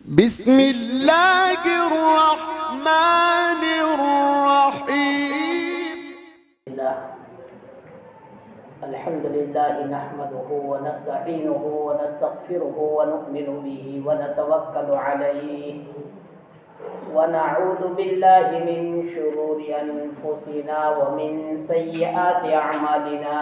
بسم اللہ الرحمن الرحیم الحمد للہ نحمده ونستعینه ونستغفره ونؤمن به ونتوکل علیہ ونعوذ باللہ من شرور انفسنا ومن سیئات اعمالنا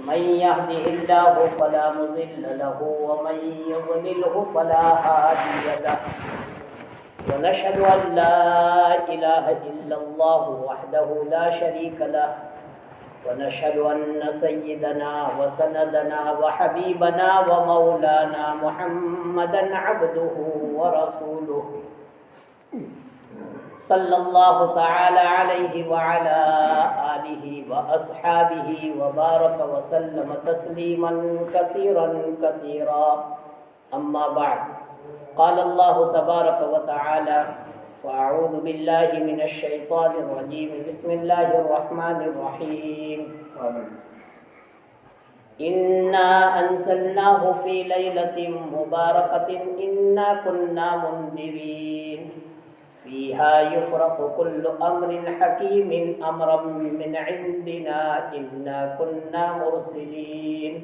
من يهده الله فلا مضل له ومن يضلله فلا هادي له ونشهد أن لا إله إلا الله وحده لا شريك له ونشهد أن سيدنا وسندنا وحبيبنا ومولانا محمدا عبده ورسوله صلی اللہ تعالی علیہ وعلى آلہ واصحابہ وبارک وسلم تسلیما کثیرا کثیرا اما بعد قال اللہ تبارک وتعالی فاعوذ باللہ من الشیطان الرجیم بسم اللہ الرحمن الرحیم انا انزلناہ فی لیلۃ مبارکۃ انا کنا منذرین فيها يفرق كل أمر حكيم أمرا من عندنا إنا كنا مرسلين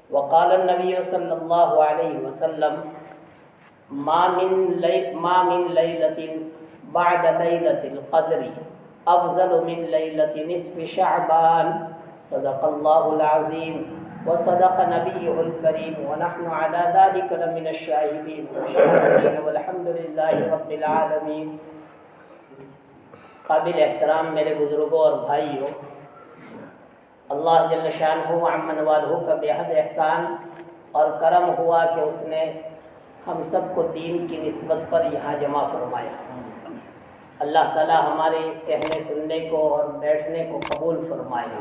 وقال النبي صلى الله عليه وسلم ما من ليلة بعد ليلة القدر أفضل من ليلة نصف شعبان صدق الله العظيم وصدق نبيه الكريم ونحن على ذلك لمن الشاهدين والشاكرين والحمد لله رب العالمين. قابل احترام میرے بزرگوں اور بھائیوں، اللہ جل شانہ عمن والہ کا بے حد احسان اور کرم ہوا کہ اس نے ہم سب کو دین کی نسبت پر یہاں جمع فرمایا. اللہ تعالی ہمارے اس کہنے سننے کو اور بیٹھنے کو قبول فرمائے.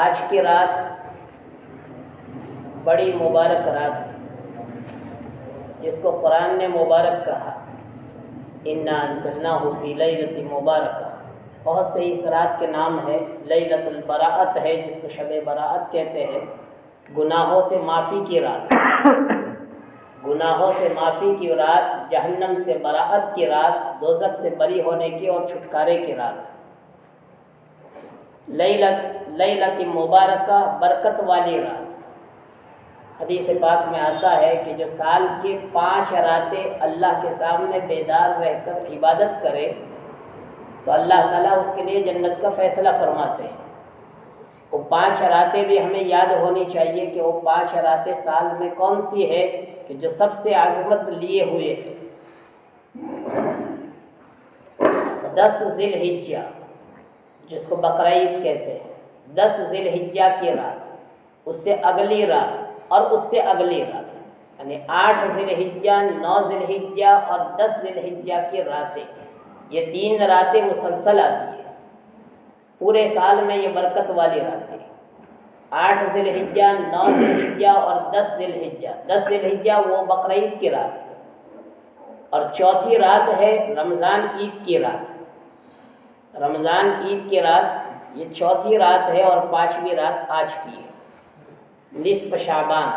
آج کی رات بڑی مبارک رات ہے جس کو قرآن نے مبارک کہا. انا انزلناہ فی لیلۃ مبارکہ. بہت سے اس رات کے نام ہے. لیلۃ البراءت ہے جس کو شب براءت کہتے ہیں، گناہوں سے معافی کی رات. گناہوں سے معافی کی رات، جہنم سے براءت کی رات، دوزخ سے بری ہونے کی اور چھٹکارے کی رات. لیلۃ مبارکہ، برکت والی رات. حدیث پاک میں آتا ہے کہ جو سال کی 5 راتیں اللہ کے سامنے بیدار رہ کر عبادت کرے تو اللہ تعالیٰ اس کے لیے جنت کا فیصلہ فرماتے ہیں. وہ 5 راتیں بھی ہمیں یاد ہونی چاہیے کہ وہ 5 راتیں سال میں کون سی ہے کہ جو سب سے عظمت لیے ہوئے ہے. 10 ذی الحجہ جس کو بقرعید کہتے ہیں، 10 ذی الحجہ کی رات، اس سے اگلی رات اور اس سے اگلی رات، یعنی 8 ذی الحجہ، 9 ذی الحجہ اور 10 ذی الحجہ کی راتیں، یہ 3 راتیں مسلسل آتی ہیں. پورے سال میں یہ برکت والی راتیں 8 ذی الحجہ، 9 ذی الحجہ اور 10 ذی الحجہ. 10 ذی الحجہ وہ بقرعید کی رات ہے، اور چوتھی رات ہے رمضان عید کی رات. رمضان عید کی رات یہ چوتھی رات ہے اور 5ویں رات آج کی ہے. نصف شعبان،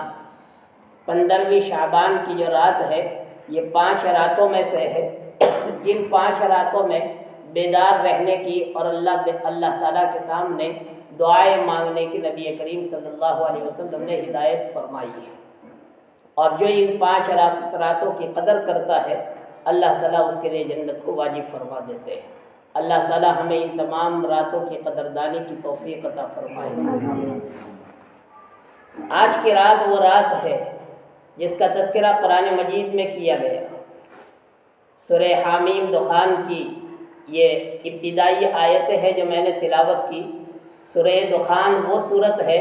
15ویں شعبان کی جو رات ہے یہ 5 راتوں میں سے ہے جن 5 راتوں میں بیدار رہنے کی اور اللہ تعالیٰ کے سامنے دعائیں مانگنے کی نبی کریم صلی اللہ علیہ وسلم نے ہدایت فرمائی ہے. اور جو ان 5 راتوں کی قدر کرتا ہے اللہ تعالیٰ اس کے لیے جنت کو واجب فرما دیتے ہیں. اللہ تعالیٰ ہمیں ان تمام راتوں کی قدردانی کی توفیق عطا فرمائے. آج کی رات وہ رات ہے جس کا تذکرہ قرآن مجید میں کیا گیا. سورہ حامیم دخان کی یہ ابتدائی آیتیں ہیں جو میں نے تلاوت کی. سورہ دخان وہ صورت ہے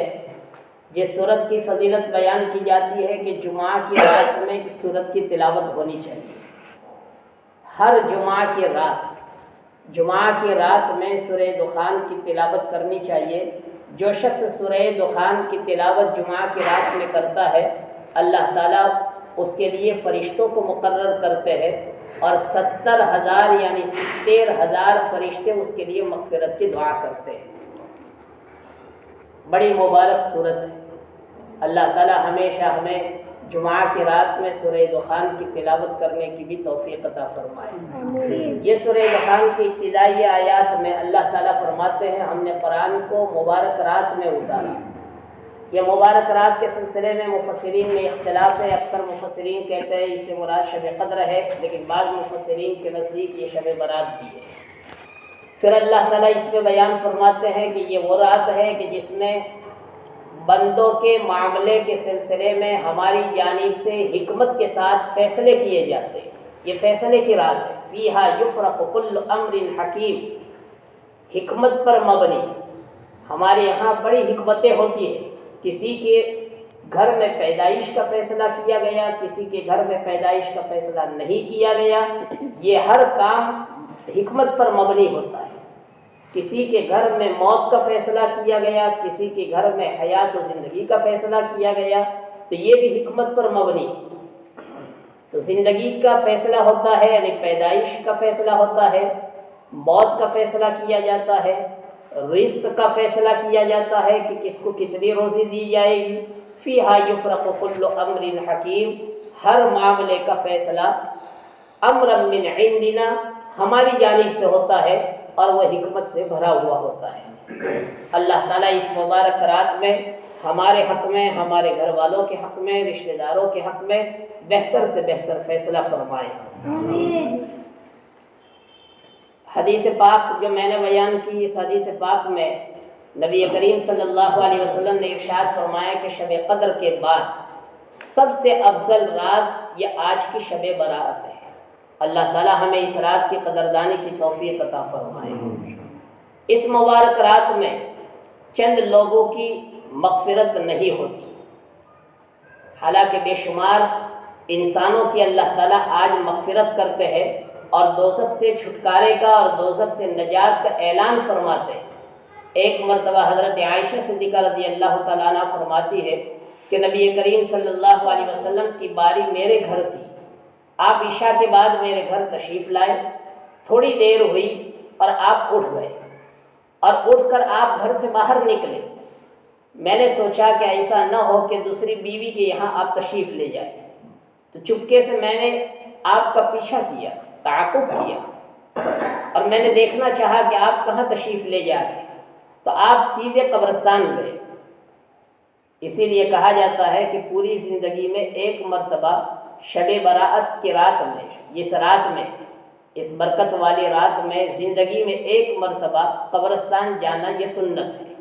جس صورت کی فضیلت بیان کی جاتی ہے کہ جمعہ کی رات میں اس صورت کی تلاوت ہونی چاہیے. ہر جمعہ کی رات میں سورہ دخان کی تلاوت کرنی چاہیے. جو شخص سورہ دخان کی تلاوت جمعہ کی رات میں کرتا ہے اللہ تعالیٰ اس کے لیے فرشتوں کو مقرر کرتے ہیں اور 70,000 یعنی 70,000 فرشتے اس کے لیے مغفرت کی دعا کرتے ہیں. بڑی مبارک صورت ہے. اللہ تعالی ہمیشہ ہمیں جمعہ کی رات میں سورہ دخان کی تلاوت کرنے کی بھی توفیق عطا فرمائے۔ یہ سورہ دخان کی ابتدائی آیات میں اللہ تعالیٰ فرماتے ہیں ہم نے قرآن کو مبارک رات میں اتارا۔ یہ مبارک رات کے سلسلے میں مفسرین میں اختلاف ہے، اکثر مفسرین کہتے ہیں اس سے مراد شب قدر ہے، لیکن بعض مفسرین کے نزدیک یہ شب برات بھی ہے۔ پھر اللہ تعالیٰ اس میں بیان فرماتے ہیں کہ یہ وہ رات ہے کہ جس میں بندوں کے معاملے کے سلسلے میں ہماری جانب سے حکمت کے ساتھ فیصلے کیے جاتے ہیں۔ یہ فیصلے کی رات ہے۔ فیہا یفرق کل امر حکیم، حکمت پر مبنی۔ ہمارے یہاں بڑی حکمتیں ہوتی ہیں، کسی کے گھر میں پیدائش کا فیصلہ کیا گیا، کسی کے گھر میں پیدائش کا فیصلہ نہیں کیا گیا، یہ ہر کام حکمت پر مبنی ہوتا ہے۔ کسی کے گھر میں موت کا فیصلہ کیا گیا، کسی کے گھر میں حیات و زندگی کا فیصلہ کیا گیا، تو یہ بھی حکمت پر مبنی ہے۔ تو زندگی کا فیصلہ ہوتا ہے، یعنی پیدائش کا فیصلہ ہوتا ہے، موت کا فیصلہ کیا جاتا ہے، رزق کا فیصلہ کیا جاتا ہے کہ کس کو کتنی روزی دی جائے گی۔ فیہا یفرق کل امر حکیم، ہر معاملے کا فیصلہ امر من عندنا، ہماری جانب سے ہوتا ہے اور وہ حکمت سے بھرا ہوا ہوتا ہے۔ اللہ تعالیٰ اس مبارک رات میں ہمارے حق میں، ہمارے گھر والوں کے حق میں، رشتہ داروں کے حق میں بہتر سے بہتر فیصلہ فرمائے۔ حدیث پاک جو میں نے بیان کی، اس حدیث پاک میں نبی کریم صلی اللہ علیہ وسلم نے ارشاد فرمایا کہ شب قدر کے بعد سب سے افضل رات یہ آج کی شب برات ہے۔ اللہ تعالیٰ ہمیں اس رات کی قدردانی کی توفیق عطا فرمائے۔ اس مبارک رات میں چند لوگوں کی مغفرت نہیں ہوتی، حالانکہ بے شمار انسانوں کی اللہ تعالیٰ آج مغفرت کرتے ہیں اور دوزخ سے چھٹکارے کا اور دوزخ سے نجات کا اعلان فرماتے ہیں۔ ایک مرتبہ حضرت عائشہ صدیقہ رضی اللہ تعالیٰ عنہ فرماتی ہے کہ نبی کریم صلی اللہ علیہ وسلم کی باری میرے گھر تھی، آپ عشاء کے بعد میرے گھر تشریف لائے، تھوڑی دیر ہوئی اور آپ اٹھ گئے، اور اٹھ کر آپ گھر سے باہر نکلے۔ میں نے سوچا کہ ایسا نہ ہو کہ دوسری بیوی کے یہاں آپ تشریف لے جائیں، تو چپکے سے میں نے آپ کا پیچھا کیا، تعاقب کیا، اور میں نے دیکھنا چاہا کہ آپ کہاں تشریف لے جا رہے ہیں، تو آپ سیدھے قبرستان گئے۔ اسی لیے کہا جاتا ہے کہ پوری زندگی میں ایک مرتبہ شب براءت کی رات میں، اس رات میں، اس برکت والی رات میں زندگی میں ایک مرتبہ قبرستان جانا یہ سنت ہے۔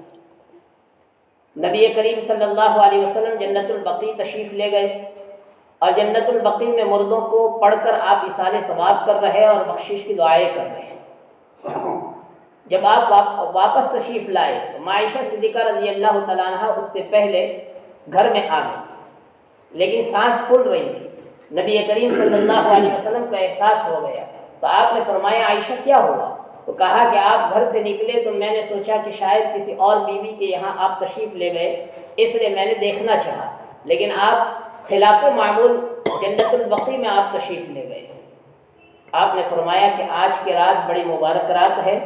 نبی کریم صلی اللہ علیہ وسلم جنت البقیع تشریف لے گئے، اور جنت البقیع میں مردوں کو پڑھ کر آپ اصالہ ثواب کر رہے اور بخشش کی دعائیں کر رہے ہیں۔ جب آپ واپس تشریف لائے تو عائشہ صدیقہ رضی اللہ تعالیٰ عنہ اس سے پہلے گھر میں آ گئی، لیکن سانس پھول رہی تھی۔ نبی کریم صلی اللہ علیہ وسلم کا احساس ہو گیا، تو آپ نے فرمایا عائشہ کیا ہوا؟ تو کہا کہ آپ گھر سے نکلے تو میں نے سوچا کہ شاید کسی اور بیوی کے یہاں آپ تشریف لے گئے، اس لیے میں نے دیکھنا چاہا، لیکن آپ خلاف معمول جنت البقیع میں آپ تشریف لے گئے۔ آپ نے فرمایا کہ آج کی رات بڑی مبارک رات ہے،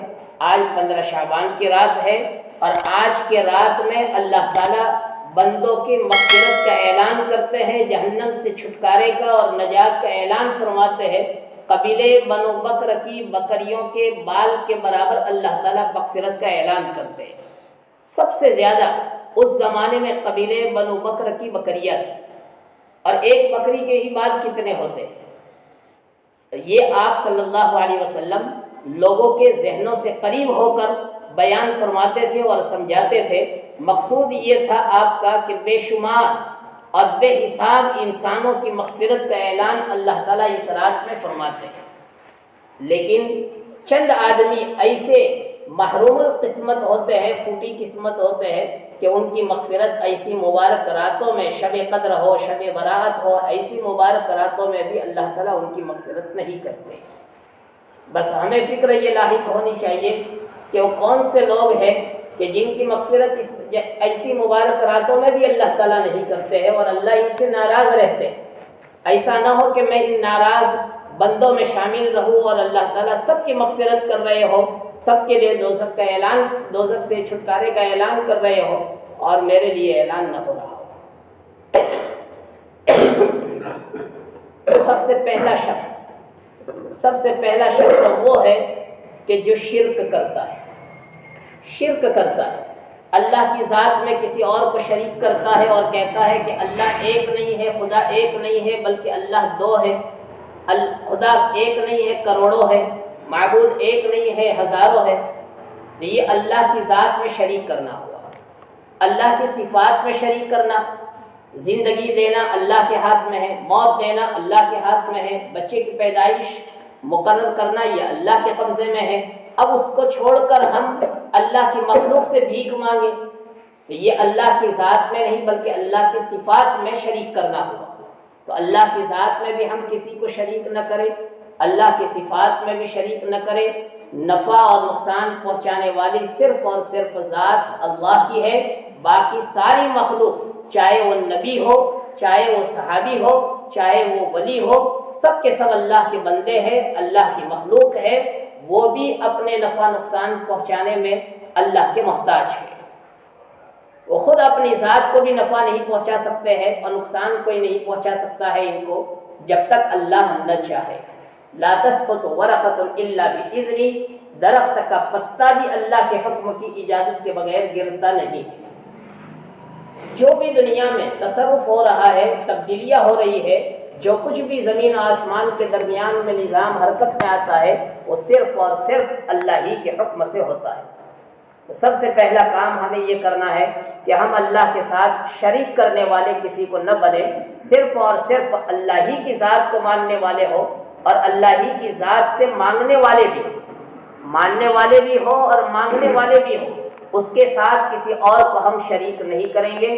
آج 15 شعبان کی رات ہے، اور آج کے رات میں اللہ تعالیٰ بندوں کی مغفرت کا اعلان کرتے ہیں، جہنم سے چھٹکارے کا اور نجات کا اعلان فرماتے ہیں۔ قبیلے بنو بکر کی بکریوں کے بال کے برابر اللہ تعالیٰ مغفرت کا اعلان کرتے ہیں۔ سب سے زیادہ اس زمانے میں قبیلے بنو بکر کی بکریاں تھیں، اور ایک بکری کے ہی بال کتنے ہوتے ہیں؟ یہ آپ صلی اللہ علیہ وسلم لوگوں کے ذہنوں سے قریب ہو کر بیان فرماتے تھے اور سمجھاتے تھے۔ مقصود یہ تھا آپ کا کہ بے شمار اور بے حساب انسانوں کی مغفرت کا اعلان اللہ تعالیٰ اس رات میں فرماتے ہیں، لیکن چند آدمی ایسے محروم القسمت ہوتے ہیں، پھوٹی قسمت ہوتے ہیں کہ ان کی مغفرت ایسی مبارک راتوں میں، شب قدر ہو، شب برات ہو، ایسی مبارک راتوں میں بھی اللہ تعالیٰ ان کی مغفرت نہیں کرتے۔ بس ہمیں فکر یہ لاحق ہونی چاہیے کہ وہ کون سے لوگ ہیں کہ جن کی مغفرت ایسی مبارک راتوں میں بھی اللہ تعالیٰ نہیں کرتے ہیں اور اللہ ان سے ناراض رہتے ہیں۔ ایسا نہ ہو کہ میں ان ناراض بندوں میں شامل رہوں اور اللہ تعالیٰ سب کی مغفرت کر رہے ہو، سب کے لیے دوزخ کا اعلان، دوزخ سے چھٹکارے کا اعلان کر رہے ہو، اور میرے لیے اعلان نہ ہو رہا ہو۔ سب سے پہلا شخص وہ ہے کہ جو شرک کرتا ہے، اللہ کی ذات میں کسی اور کو شریک کرتا ہے اور کہتا ہے کہ اللہ ایک نہیں ہے، خدا ایک نہیں ہے بلکہ اللہ دو ہے، خدا ایک نہیں ہے کروڑوں ہے، معبود ایک نہیں ہے ہزاروں ہے، تو یہ اللہ کی ذات میں شریک کرنا ہوا۔ اللہ کی صفات میں شریک کرنا، زندگی دینا اللہ کے ہاتھ میں ہے، موت دینا اللہ کے ہاتھ میں ہے، بچے کی پیدائش مقرر کرنا یہ اللہ کے قبضے میں ہے، اب اس کو چھوڑ کر ہم اللہ کی مخلوق سے بھیک مانگے تو یہ اللہ کی ذات میں نہیں بلکہ اللہ کی صفات میں شریک کرنا ہوا۔ تو اللہ کی ذات میں بھی ہم کسی کو شریک نہ کریں، اللہ کی صفات میں بھی شریک نہ کریں۔ نفع اور نقصان پہنچانے والی صرف اور صرف ذات اللہ کی ہے، باقی ساری مخلوق چاہے وہ نبی ہو، چاہے وہ صحابی ہو، چاہے وہ ولی ہو، سب کے سب اللہ کے بندے ہیں، اللہ کی مخلوق ہے، وہ بھی اپنے نفع نقصان پہنچانے میں اللہ کے محتاج ہیں۔ وہ خود اپنی ذات کو بھی نفع نہیں پہنچا سکتے ہیں اور نقصان کوئی نہیں پہنچا سکتا ہے ان کو جب تک اللہ نہ چاہے۔ لا تسقط ورقۃ الا باذنہ، درخت کا پتا بھی اللہ کے حکم کی اجازت کے بغیر گرتا نہیں ہے۔ جو بھی دنیا میں تصرف ہو رہا ہے، تبدیلیاں ہو رہی ہے، جو کچھ بھی زمین و آسمان کے درمیان میں نظام حرکت میں آتا ہے وہ صرف اور صرف اللہ ہی کے حکم سے ہوتا ہے۔ تو سب سے پہلا کام ہمیں یہ کرنا ہے کہ ہم اللہ کے ساتھ شریک کرنے والے کسی کو نہ بنے، صرف اور صرف اللہ ہی کی ذات کو ماننے والے ہو اور اللہ ہی کی ذات سے مانگنے والے بھی ہو، ماننے والے بھی ہو اور مانگنے والے بھی ہو، اس کے ساتھ کسی اور کو ہم شریک نہیں کریں گے۔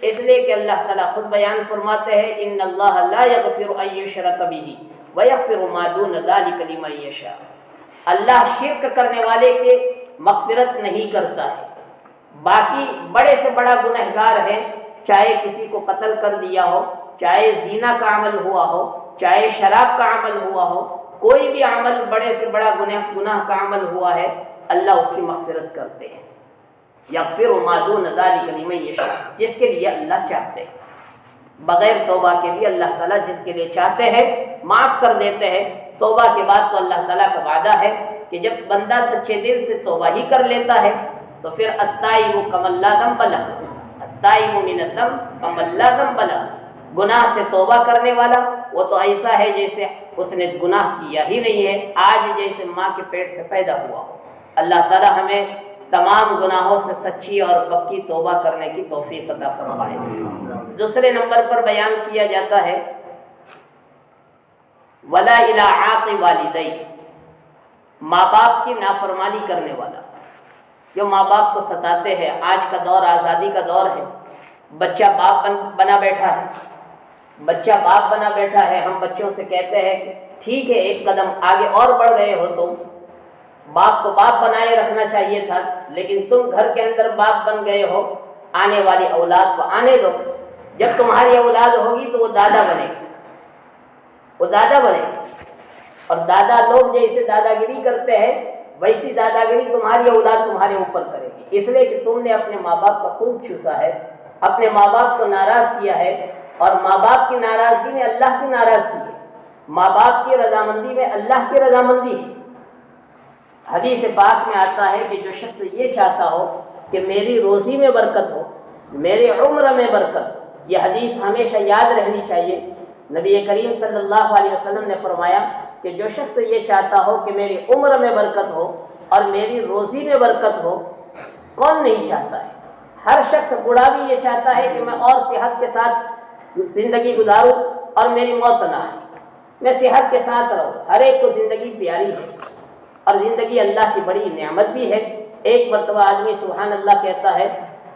اس لیے کہ اللہ تعالیٰ خود بیان فرماتے ہیں ان اللہ لا یغفر ان یشرک بہ ویغفر ما دون ذلک لمن یشاء، اللہ شرک کرنے والے کے مغفرت نہیں کرتا ہے، باقی بڑے سے بڑا گنہگار ہے، چاہے کسی کو قتل کر دیا ہو، چاہے زنا کا عمل ہوا ہو، چاہے شراب کا عمل ہوا ہو، کوئی بھی عمل بڑے سے بڑا گناہ کا عمل ہوا ہے، اللہ اس کی مغفرت کرتے ہیں۔ یغفر ما دون ذلک لمن یشاء، جس کے لیے اللہ چاہتے ہیں، بغیر توبہ کے بھی اللہ تعالیٰ جس کے لیے چاہتے ہیں معاف کر دیتے ہیں۔ توبہ کے بعد تو اللہ تعالیٰ کا وعدہ ہے کہ جب بندہ سچے دل سے توبہ ہی کر لیتا ہے تو پھر التائب کمن لا ذنب لہ، التائب من الذنب کمن لا ذنب لہ، گناہ سے توبہ کرنے والا وہ تو ایسا ہے جیسے اس نے گناہ کیا ہی نہیں ہے، آج جیسے ماں کے پیٹ سے پیدا ہوا ہو۔ اللہ تعالیٰ ہمیں تمام گناہوں سے سچی اور پکی توبہ کرنے کی توفیق عطا فرمائے۔ دوسرے نمبر پر بیان کیا جاتا ہے ولا الی عاق والدی، ماں باپ کی نافرمانی کرنے والا، جو ماں باپ کو ستاتے ہیں۔ آج کا دور آزادی کا دور ہے، بچہ باپ بنا بیٹھا ہے، ہم بچوں سے کہتے ہیں ٹھیک ہے ایک قدم آگے اور بڑھ گئے ہو، تم باپ کو باپ بنائے رکھنا چاہیے تھا، لیکن تم گھر کے اندر باپ بن گئے ہو، آنے والی اولاد کو آنے دو، جب تمہاری اولاد ہوگی تو وہ دادا بنے گی، اور دادا لوگ جیسے دادا گیری کرتے ہیں ویسی دادا گیری تمہاری اولاد تمہارے اوپر کرے گی، اس لیے کہ تم نے اپنے ماں باپ کا خون چوسا ہے، اپنے ماں باپ کو ناراض کیا ہے، اور ماں باپ کی ناراضگی میں اللہ کی ناراضگی ہے، ماں باپ کی رضامندی میں اللہ کی رضامندی ہے۔ حدیث پاک میں آتا ہے کہ جو شخص یہ چاہتا ہو کہ میری روزی میں برکت ہو، میری عمر میں برکت ہو، یہ حدیث ہمیشہ یاد رہنی چاہیے۔ نبی کریم صلی اللہ علیہ وسلم نے فرمایا کہ جو شخص یہ چاہتا ہو کہ میری عمر میں برکت ہو اور میری روزی میں برکت ہو، کون نہیں چاہتا ہے؟ ہر شخص بوڑھا بھی یہ چاہتا ہے کہ میں اور صحت کے ساتھ زندگی گزاروں اور میری موت نہ آئے، میں صحت کے ساتھ رہوں۔ ہر ایک کو زندگی پیاری ہے اور زندگی اللہ کی بڑی نعمت بھی ہے۔ ایک مرتبہ آدمی سبحان اللہ کہتا ہے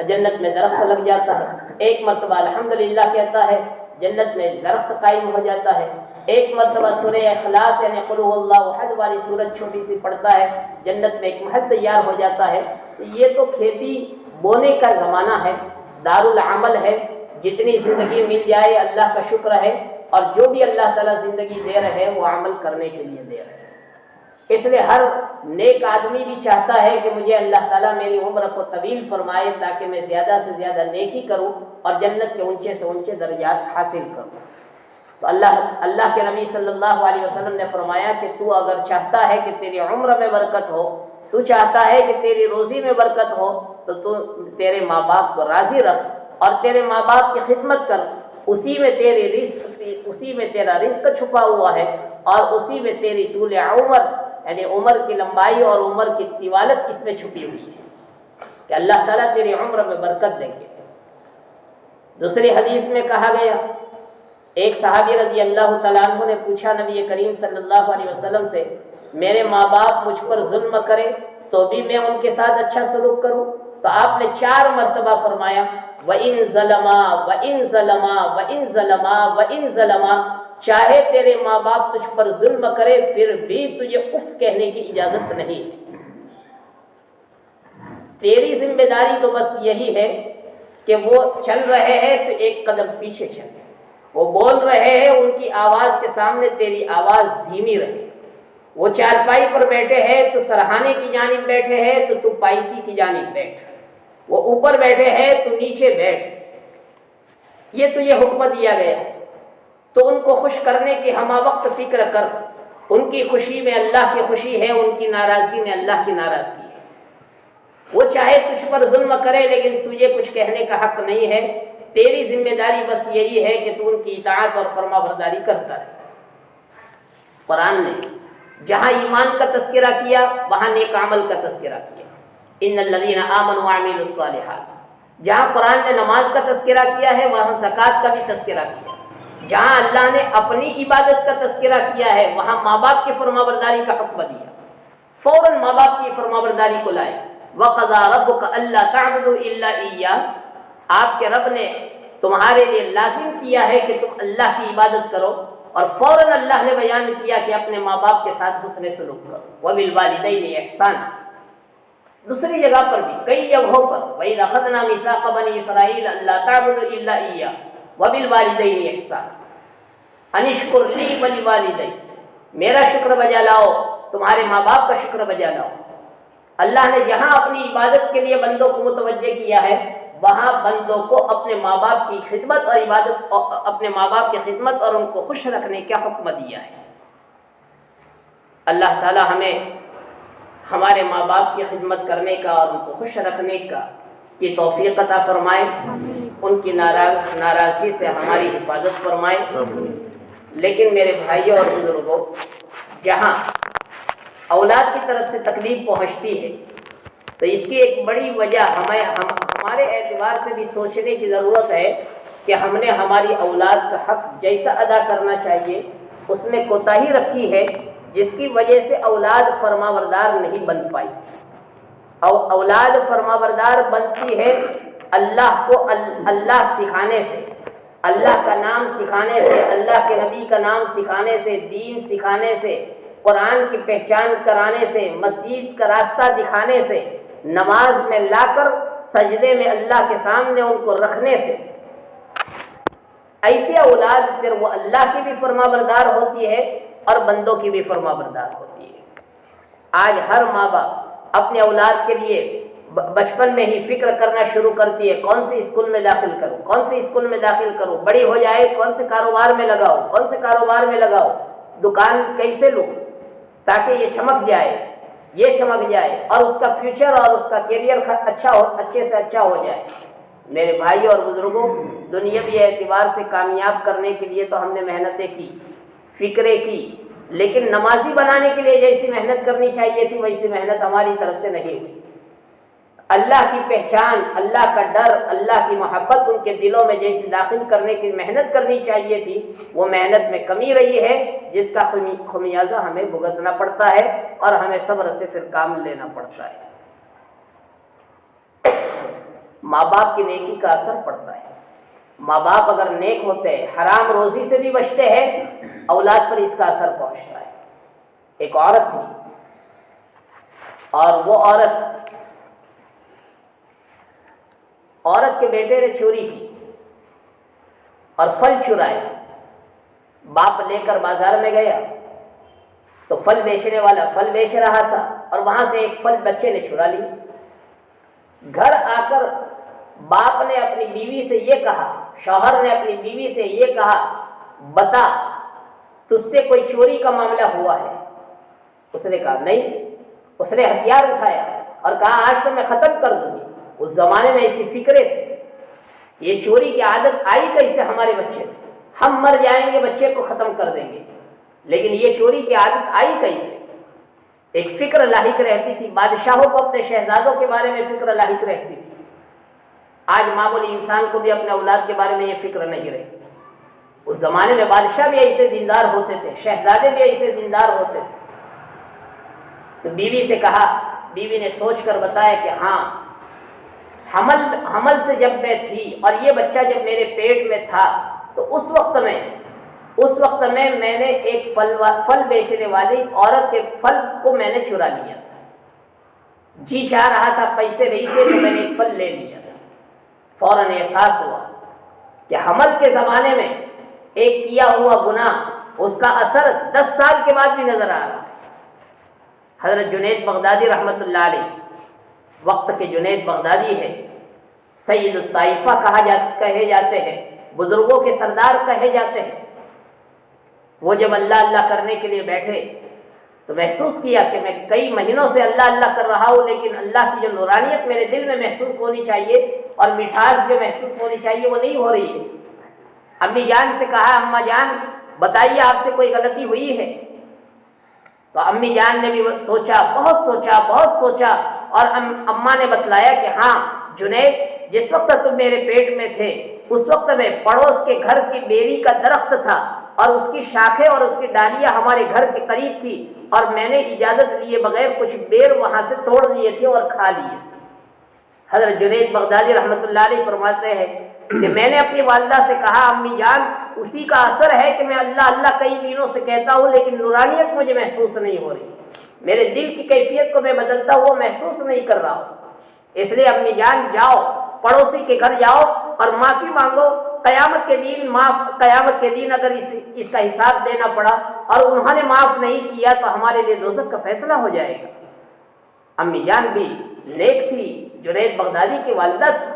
جنت میں درخت لگ جاتا ہے، ایک مرتبہ الحمدللہ کہتا ہے جنت میں درخت قائم ہو جاتا ہے، ایک مرتبہ سورہ اخلاص یعنی قل هو اللہ احد والی سورت چھوٹی سی پڑھتا ہے، جنت میں ایک محل تیار ہو جاتا ہے۔ یہ تو کھیتی بونے کا زمانہ ہے، دارالعمل ہے، جتنی زندگی مل جائے اللہ کا شکر ہے، اور جو بھی اللہ تعالیٰ زندگی دے رہے ہیں وہ عمل کرنے کے لیے دے رہے ہیں۔ اس لیے ہر نیک آدمی بھی چاہتا ہے کہ مجھے اللہ تعالیٰ میری عمر کو طویل فرمائے تاکہ میں زیادہ سے زیادہ نیکی کروں اور جنت کے اونچے سے اونچے درجات حاصل کروں۔ تو اللہ کے نبی صلی اللہ علیہ وسلم نے فرمایا کہ تو اگر چاہتا ہے کہ تیری عمر میں برکت ہو، تو چاہتا ہے کہ تیری روزی میں برکت ہو، تو تیرے ماں باپ کو راضی رکھ اور تیرے ماں باپ کی خدمت کر، اسی میں تیرا رزق چھپا ہوا ہے، اور اسی میں تیری طول عمر یعنی عمر کی لمبائی اور عمر کی طوالت اس میں چھپی ہوئی ہے کہ اللہ تعالیٰ تیری عمر میں برکت دیں گے۔ دوسری حدیث میں کہا گیا، ایک صحابی رضی اللہ تعالیٰ عنہ نے پوچھا نبی کریم صلی اللہ علیہ وسلم سے، میرے ماں باپ مجھ پر ظلم کرے تو بھی میں ان کے ساتھ اچھا سلوک کروں؟ تو آپ نے 4 مرتبہ فرمایا وَإِن ظَلَمَا وَإِن ظَلَمَا وَإِن ظَلَمَا وَإِن ظَلَمَا، چاہے تیرے ماں باپ تجھ پر ظلم کرے پھر بھی تجھے اف کہنے کی اجازت نہیں۔ تیری ذمہ داری تو بس یہی ہے کہ وہ چل رہے ہیں تو ایک قدم پیچھے چل، وہ بول رہے ہیں ان کی آواز کے سامنے تیری آواز دھیمی رہے، وہ چارپائی پر بیٹھے ہیں تو سرہانے کی جانب بیٹھے ہیں تو پائیتی کی جانب بیٹھ، وہ اوپر بیٹھے ہیں تو نیچے بیٹھ، یہ تجھے حکم دیا گیا تو ان کو خوش کرنے کی ہمہ وقت فکر کر، ان کی خوشی میں اللہ کی خوشی ہے، ان کی ناراضگی میں اللہ کی ناراضگی ہے۔ وہ چاہے تجھ پر ظلم کرے لیکن تجھے کچھ کہنے کا حق نہیں ہے، تیری ذمہ داری بس یہی ہے کہ تو ان کی اطاعت اور فرما برداری کرتا رہے۔ قرآن نے جہاں ایمان کا تذکرہ کیا وہاں نیک عمل کا تذکرہ کیا، ان الذین آمنوا وعملوا الصالحات۔ جہاں قرآن نے نماز کا تذکرہ کیا ہے وہاں زکوٰۃ کا بھی تذکرہ کیا، جہاں اللہ نے اپنی عبادت کا تذکرہ کیا ہے وہاں ماں باپ کی فرما برداری کا حکم دیا، فوراً ماں باپ کی فرما برداری کو لائے۔ وَقَضَىٰ رَبُّكَ أَلَّا تَعْبُدُوا إِلَّا إِيَّاهُ، آپ کے رب نے تمہارے لیے لازم کیا ہے کہ تم اللہ کی عبادت کرو، اور فوراً اللہ نے بیان کیا کہ اپنے ماں باپ کے ساتھ حسن سلوک کرو، وَبِالْوَالِدَيْنِ إِحْسَانًا۔ دوسری جگہ پر بھی کئی جگہوں پر وَإِذْ أَخَذْنَا مِيثَاقَ بَنِي إِسْرَائِيلَ أَلَّا تَعْبُدُوا إِلَّا إِيَّاهُ وَبِالْوَالِدَيْنِ إِحْسَانًا أَنِ اشْكُرْ لِي وَلِوَالِدَيْكَ، میرا شکر بجا لاؤ، تمہارے ماں باپ کا شکر بجا لاؤ۔ اللہ نے جہاں اپنی عبادت کے لیے بندوں کو متوجہ کیا ہے وہاں بندوں کو اپنے ماں باپ کی خدمت اور عبادت، اپنے ماں باپ کی خدمت اور ان کو خوش رکھنے کا حکم دیا ہے۔ اللہ تعالی ہمیں ہمارے ماں باپ کی خدمت کرنے کا اور ان کو خوش رکھنے کی توفیق عطا فرمائے، ان کی ناراضگی سے ہماری حفاظت فرمائے۔ لیکن میرے بھائیوں اور بزرگوں، جہاں اولاد کی طرف سے تکلیف پہنچتی ہے تو اس کی ایک بڑی وجہ ہمارے اعتبار سے بھی سوچنے کی ضرورت ہے کہ ہم نے ہماری اولاد کا حق جیسا ادا کرنا چاہیے اس میں کوتاہی رکھی ہے، جس کی وجہ سے اولاد فرما بردار نہیں بن پائی۔ اولاد فرما بردار بنتی ہے اللہ کو اللہ سکھانے سے، اللہ کا نام سکھانے سے، اللہ کے نبی کا نام سکھانے سے، دین سکھانے سے، قرآن کی پہچان کرانے سے، مسجد کا راستہ دکھانے سے، نماز میں لا کر سجدے میں اللہ کے سامنے ان کو رکھنے سے۔ ایسی اولاد پھر وہ اللہ کی بھی فرما بردار ہوتی ہے اور بندوں کی بھی فرما بردار ہوتی ہے۔ آج ہر ماں باپ اپنے اولاد کے لیے بچپن میں ہی فکر کرنا شروع کرتی ہے، کون سے اسکول میں داخل کروں، کون سے اسکول میں داخل کروں، بڑی ہو جائے کون سے کاروبار میں لگاؤ، کون سے کاروبار میں لگاؤ، دکان کیسے لوں تاکہ یہ چمک جائے، یہ چمک جائے اور اس کا فیوچر اور اس کا کیریئر اچھے سے اچھا ہو جائے۔ میرے بھائیوں اور بزرگوں، دنیاوی اعتبار سے کامیاب کرنے کے لیے تو ہم نے محنتیں کی، فکریں کی، لیکن نمازی بنانے کے لیے جیسی محنت کرنی چاہیے تھی ویسی محنت ہماری طرف سے نہیں ہوئی۔ اللہ کی پہچان، اللہ کا ڈر، اللہ کی محبت ان کے دلوں میں جیسی داخل کرنے کی محنت کرنی چاہیے تھی وہ محنت میں کمی رہی ہے، جس کا خمیازہ ہمیں بھگتنا پڑتا ہے اور ہمیں صبر سے پھر کام لینا پڑتا ہے۔ ماں باپ کی نیکی کا اثر پڑتا ہے۔ ماں باپ اگر نیک ہوتے ہیں، حرام روزی سے بھی بچتے ہیں، اولاد پر اس کا اثر پہنچتا ہے۔ ایک عورت تھی اور وہ عورت کے بیٹے نے چوری کی اور پھل چرائے۔ باپ لے کر بازار میں گیا تو پھل بیچنے والا پھل بیچ رہا تھا اور وہاں سے ایک پھل بچے نے چرا لی۔ گھر آ کر باپ نے اپنی بیوی سے یہ کہا، شوہر نے اپنی بیوی سے یہ کہا بتا تجھ سے کوئی چوری کا معاملہ ہوا ہے؟ اس نے کہا نہیں۔ اس نے ہتھیار اٹھایا اور کہا آج تو میں ختم کر دوں گی۔ اس زمانے میں ایسی فکریں تھے، یہ چوری کی عادت آئی کیسے ہمارے بچے میں؟ ہم مر جائیں گے بچے کو ختم کر دیں گے، لیکن یہ چوری کی عادت آئی کیسے؟ ایک فکر لاحق رہتی تھی، بادشاہوں کو اپنے شہزادوں کے بارے میں فکر لاحق رہتی تھی۔ آج معمولی انسان کو بھی اپنے اولاد کے بارے میں یہ فکر نہیں رہتی۔ اس زمانے میں بادشاہ بھی ایسے دیندار ہوتے تھے، شہزادے بھی ایسے دیندار ہوتے تھے۔ تو بیوی سے کہا، بیوی نے سوچ کر بتایا کہ ہاں، حمل سے جب میں تھی اور یہ بچہ جب میرے پیٹ میں تھا تو اس وقت میں نے ایک پھل بیچنے والی عورت کے پھل کو میں نے چرا لیا تھا۔ جی چاہ رہا تھا، پیسے نہیں تھے تو میں نے ایک پھل لے لیا تھا۔ فوراً احساس ہوا کہ حمل کے زمانے میں ایک کیا ہوا گناہ، اس کا اثر 10 سال کے بعد بھی نظر آ رہا ہے۔ حضرت جنید بغدادی رحمۃ اللہ علیہ وقت کے جنید بغدادی ہے، سید الطائفہ کہے جاتے ہیں، بزرگوں کے سردار کہے جاتے ہیں۔ وہ جب اللہ اللہ کرنے کے لیے بیٹھے تو محسوس کیا کہ میں کئی مہینوں سے اللہ اللہ کر رہا ہوں، لیکن اللہ کی جو نورانیت میرے دل میں محسوس ہونی چاہیے اور مٹھاس جو محسوس ہونی چاہیے وہ نہیں ہو رہی ہے۔ امی جان سے کہا، اماں جان بتائیے آپ سے کوئی غلطی ہوئی ہے؟ تو امی جان نے بھی بہت سوچا اور اماں نے بتلایا کہ ہاں جنید، جس وقت تم میرے پیٹ میں تھے اس وقت میں پڑوس کے گھر کی بیری کا درخت تھا اور اس کی شاخیں اور اس کی ڈالیاں ہمارے گھر کے قریب تھی، اور میں نے اجازت لیے بغیر کچھ بیر وہاں سے توڑ لیے تھے اور کھا لیے تھے۔ حضرت جنید بغدادی رحمۃ اللہ علیہ فرماتے ہیں کہ میں نے اپنی والدہ سے کہا، امی جان اسی کا اثر ہے کہ میں اللہ اللہ کئی دنوں سے کہتا ہوں لیکن نورانیت مجھے محسوس نہیں ہو رہی، میرے دل کی کیفیت کو میں بدلتا ہوا محسوس نہیں کر رہا ہوں۔ اس لیے امی جان جاؤ، پڑوسی کے گھر جاؤ اور معافی مانگو، قیامت کے دن اگر اس کا حساب دینا پڑا اور انہوں نے معاف نہیں کیا تو ہمارے لیے دوزخ کا فیصلہ ہو جائے گا۔ امی جان بھی نیک تھی، جنید بغدادی کی والدہ تھی،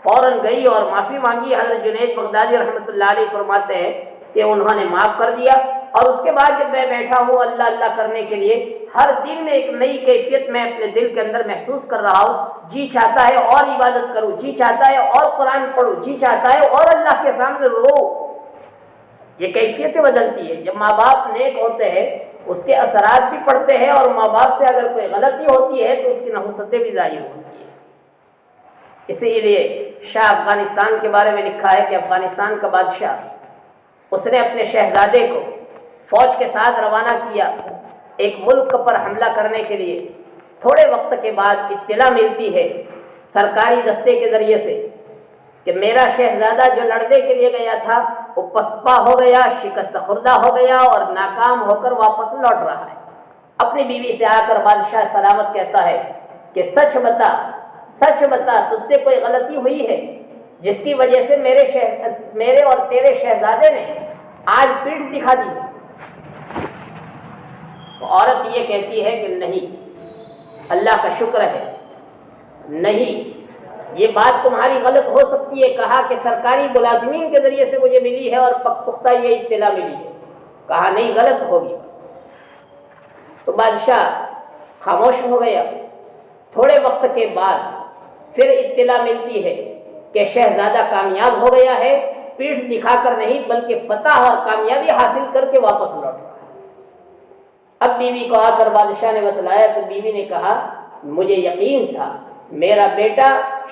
فوراً گئی اور معافی مانگی۔ حضرت جنید بغدادی رحمۃ اللہ علیہ فرماتے ہیں کہ انہوں نے معاف کر دیا، اور اس کے بعد جب میں بیٹھا ہوں اللہ اللہ کرنے کے لیے، ہر دن میں ایک نئی کیفیت میں اپنے دل کے اندر محسوس کر رہا ہوں۔ جی چاہتا ہے اور عبادت کروں، جی چاہتا ہے اور قرآن پڑھوں، جی چاہتا ہے اور اللہ کے سامنے رو۔ یہ کیفیتیں بدلتی ہے۔ جب ماں باپ نیک ہوتے ہیں اس کے اثرات بھی پڑتے ہیں، اور ماں باپ سے اگر کوئی غلطی ہوتی ہے تو اس کی نحوستیں بھی ظاہر ہوتی ہیں۔ اسی لیے شاہ افغانستان کے بارے میں لکھا ہے کہ افغانستان کا بادشاہ، اس نے اپنے شہزادے کو فوج کے ساتھ روانہ کیا ایک ملک پر حملہ کرنے کے لیے۔ تھوڑے وقت کے بعد اطلاع ملتی ہے سرکاری دستے کے ذریعے سے کہ میرا شہزادہ جو لڑنے کے لیے گیا تھا وہ پسپا ہو گیا، شکست خوردہ ہو گیا اور ناکام ہو کر واپس لوٹ رہا ہے۔ اپنی بیوی سے آ کر بادشاہ سلامت کہتا ہے کہ سچ بتا تجھ سے کوئی غلطی ہوئی ہے جس کی وجہ سے میرے اور تیرے شہزادے نے آج پیٹھ دکھا دی؟ تو عورت یہ کہتی ہے کہ نہیں، اللہ کا شکر ہے، نہیں، یہ بات تمہاری غلط ہو سکتی ہے۔ کہا کہ سرکاری ملازمین کے ذریعے سے مجھے ملی ہے اور پختہ یہ اطلاع ملی ہے۔ کہا نہیں، غلط ہوگی۔ تو بادشاہ خاموش ہو گیا۔ تھوڑے وقت کے بعد پھر اطلاع ملتی ہے کہ شہزادہ کامیاب ہو گیا ہے، پیٹھ دکھا کر نہیں بلکہ فتح اور کامیابی حاصل کر کے واپس لوٹ رہا ہے۔ اب بیوی کو آ کر بادشاہ نے بتلایا تو بیوی نے کہا مجھے یقین تھا میرا بیٹا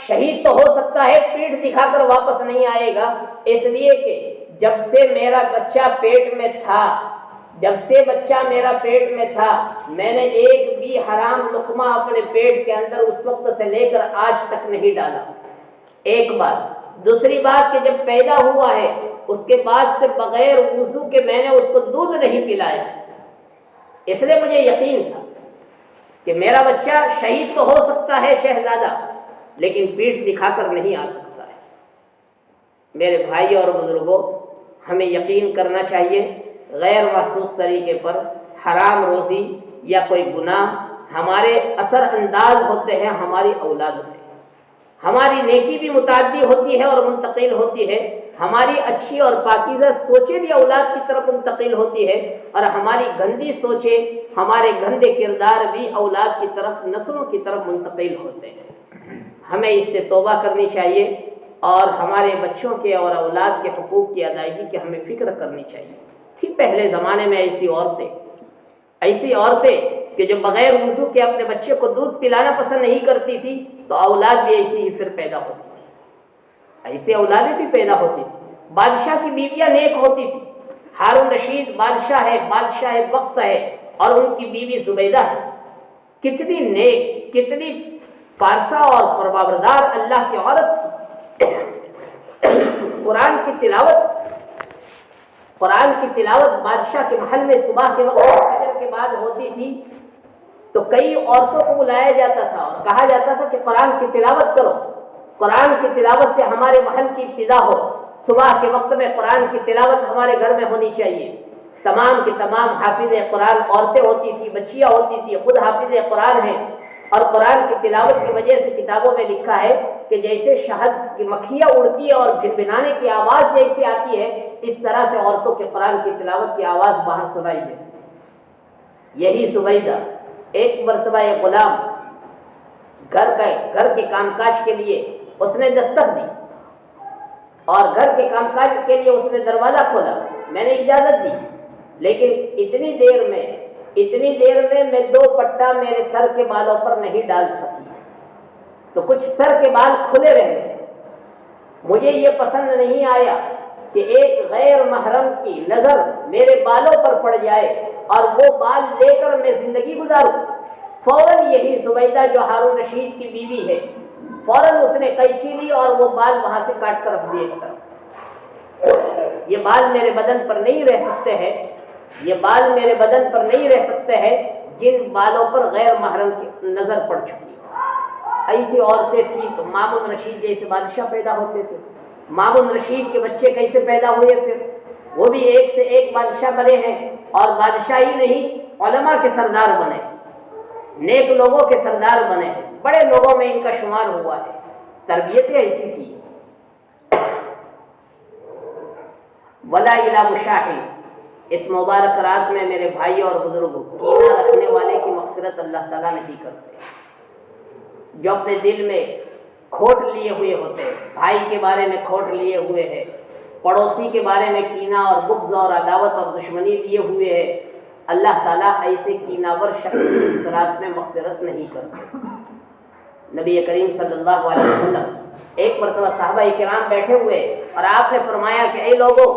شہید تو ہو سکتا ہے، پیٹھ دکھا کر واپس نہیں آئے گا، اس لیے کہ جب سے میرا بچہ پیٹ میں تھا میں نے ایک بھی حرام لقمہ اپنے پیٹ کے اندر اس وقت سے لے کر آج تک نہیں ڈالا۔ ایک بات، دوسری بات کہ جب پیدا ہوا ہے اس کے بعد سے بغیر وضو کے میں نے اس کو دودھ نہیں پلایا، اس لیے مجھے یقین تھا کہ میرا بچہ شہید تو ہو سکتا ہے شہزادہ، لیکن پیٹھ دکھا کر نہیں آ سکتا ہے۔ میرے بھائی اور بزرگوں، ہمیں یقین کرنا چاہیے غیر محسوس طریقے پر حرام روزی یا کوئی گناہ ہمارے اثر انداز ہوتے ہیں ہماری اولاد میں۔ ہماری نیکی بھی متعدی ہوتی ہے اور منتقل ہوتی ہے، ہماری اچھی اور پاکیزہ سوچیں بھی اولاد کی طرف منتقل ہوتی ہے، اور ہماری گندی سوچیں، ہمارے گندے کردار بھی اولاد کی طرف، نسلوں کی طرف منتقل ہوتے ہیں۔ ہمیں اس سے توبہ کرنی چاہیے، اور ہمارے بچوں کے اور اولاد کے حقوق کی ادائیگی کی ہمیں فکر کرنی چاہیے۔ تھی پہلے زمانے میں ایسی عورتیں کہ جو بغیر وضو کے اپنے بچے کو دودھ پلانا پسند نہیں کرتی تھی، تو اولاد بھی ایسی ہی پھر پیدا ہوتی تھی، ایسے اولادیں بھی پیدا ہوتی تھی۔ بادشاہ کی بیویاں نیک ہوتی تھی۔ ہارون رشید بادشاہ وقت ہے، اور ان کی بیوی زبیدہ ہے، کتنی نیک، کتنی پارسا اور فرمانبردار اللہ کی عورت تھی۔ قرآن کی تلاوت بادشاہ کے محل میں صبح کے وقت فجر کے بعد ہوتی تھی، تو کئی عورتوں کو بلایا جاتا تھا اور کہا جاتا تھا کہ قرآن کی تلاوت کرو، قرآن کی تلاوت سے ہمارے محل کی ابتدا ہو، صبح کے وقت میں قرآن کی تلاوت ہمارے گھر میں ہونی چاہیے۔ تمام کی تمام حافظ قرآن عورتیں ہوتی تھی، بچیاں ہوتی تھی، خود حافظ قرآن ہیں، اور قرآن کی تلاوت کی وجہ سے کتابوں میں لکھا ہے کہ جیسے شہد کی مکھیاں اڑتی ہے اور بھنبھنانے کی آواز جیسے آتی ہے، اس طرح سے عورتوں کے قرآن کی تلاوت کی آواز باہر سنائی دیتی تھی۔ یہی زبیدہ ایک مرتبہ ایک غلام گھر کے کام کاج کے لیے اس نے دستک دی، اور گھر کے کام کاج کے لیے اس نے دروازہ کھولا، میں نے اجازت دی، لیکن اتنی دیر میں میں 2 پٹا میرے سر کے بالوں پر نہیں ڈال سکی، تو کچھ سر کے بال کھلے رہ گئے۔ مجھے یہ پسند نہیں آیا کہ ایک غیر محرم کی نظر میرے بالوں پر پڑ جائے اور وہ بال لے کر میں زندگی گزاروں۔ فوراً یہی زبیدہ جو ہارون رشید کی بیوی ہے، فوراً اس نے قینچی لی اور وہ بال وہاں سے کاٹ کر رکھ دیے۔ یہ بال میرے بدن پر نہیں رہ سکتے ہیں، یہ بال میرے بدن پر نہیں رہ سکتے ہیں جن بالوں پر غیر محرم کی نظر پڑ چکی۔ ایسی عورتیں تھیں تو مامون رشید جیسے بادشاہ پیدا ہوتے تھے۔ مامون رشید کے بچے کیسے پیدا ہوئے؟ پھر وہ بھی ایک سے ایک بادشاہ بنے ہیں، اور بادشاہی نہیں، علماء کے سردار بنے، نیک لوگوں کے سردار بنے ہیں، بڑے لوگوں میں ان کا شمار ہوا ہے۔ تربیتیں ایسی تھی۔ ولا الی مشاحن، اس مبارک رات میں میرے بھائی اور بزرگوں، کینہ رکھنے والے کی مغفرت اللہ تعالیٰ نہیں کرتے۔ جو اپنے دل میں کھوٹ لیے ہوئے ہوتے ہیں، بھائی کے بارے میں کھوٹ لیے ہوئے ہیں، پڑوسی کے بارے میں کینہ اور بغض اور عداوت اور دشمنی لیے ہوئے ہیں، اللہ تعالیٰ ایسے کینہ ور شخص کی اس رات میں مغفرت نہیں کرتے۔ نبی کریم صلی اللہ علیہ وسلم ایک مرتبہ صحابہ کرام بیٹھے ہوئے، اور آپ نے فرمایا کہ اے لوگوں،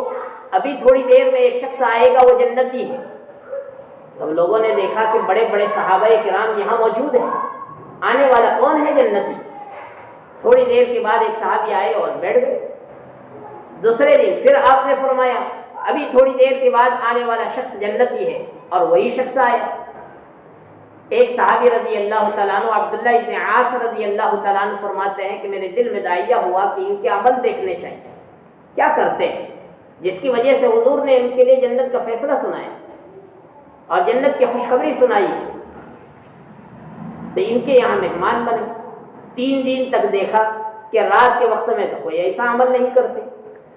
ابھی تھوڑی دیر میں ایک شخص آئے گا، وہ جنتی ہے۔ سب لوگوں نے دیکھا کہ بڑے بڑے صحابہ کرام یہاں موجود ہیں، آنے والا کون ہے جنتی؟ تھوڑی دیر کے بعد ایک صحابی آئے اور بیٹھ گئے۔ دوسرے دن پھر آپ نے فرمایا ابھی تھوڑی دیر کے بعد آنے والا شخص جنتی ہے، اور وہی شخص آیا۔ ایک صحابی رضی اللہ تعالیٰ عنہ عبداللہ ابن عاص رضی اللہ تعالیٰ عنہ فرماتے ہیں کہ میرے دل میں داعیہ ہوا کہ ان کے عمل دیکھنے چاہیے، کیا کرتے ہیں، جس کی وجہ سے حضور نے ان کے لیے جنت کا فیصلہ سنایا اور جنت کی خوشخبری سنائی۔ تو ان کے یہاں مہمان بنے۔ 3 دن تک دیکھا کہ رات کے وقت میں تو کوئی ایسا عمل نہیں کرتے،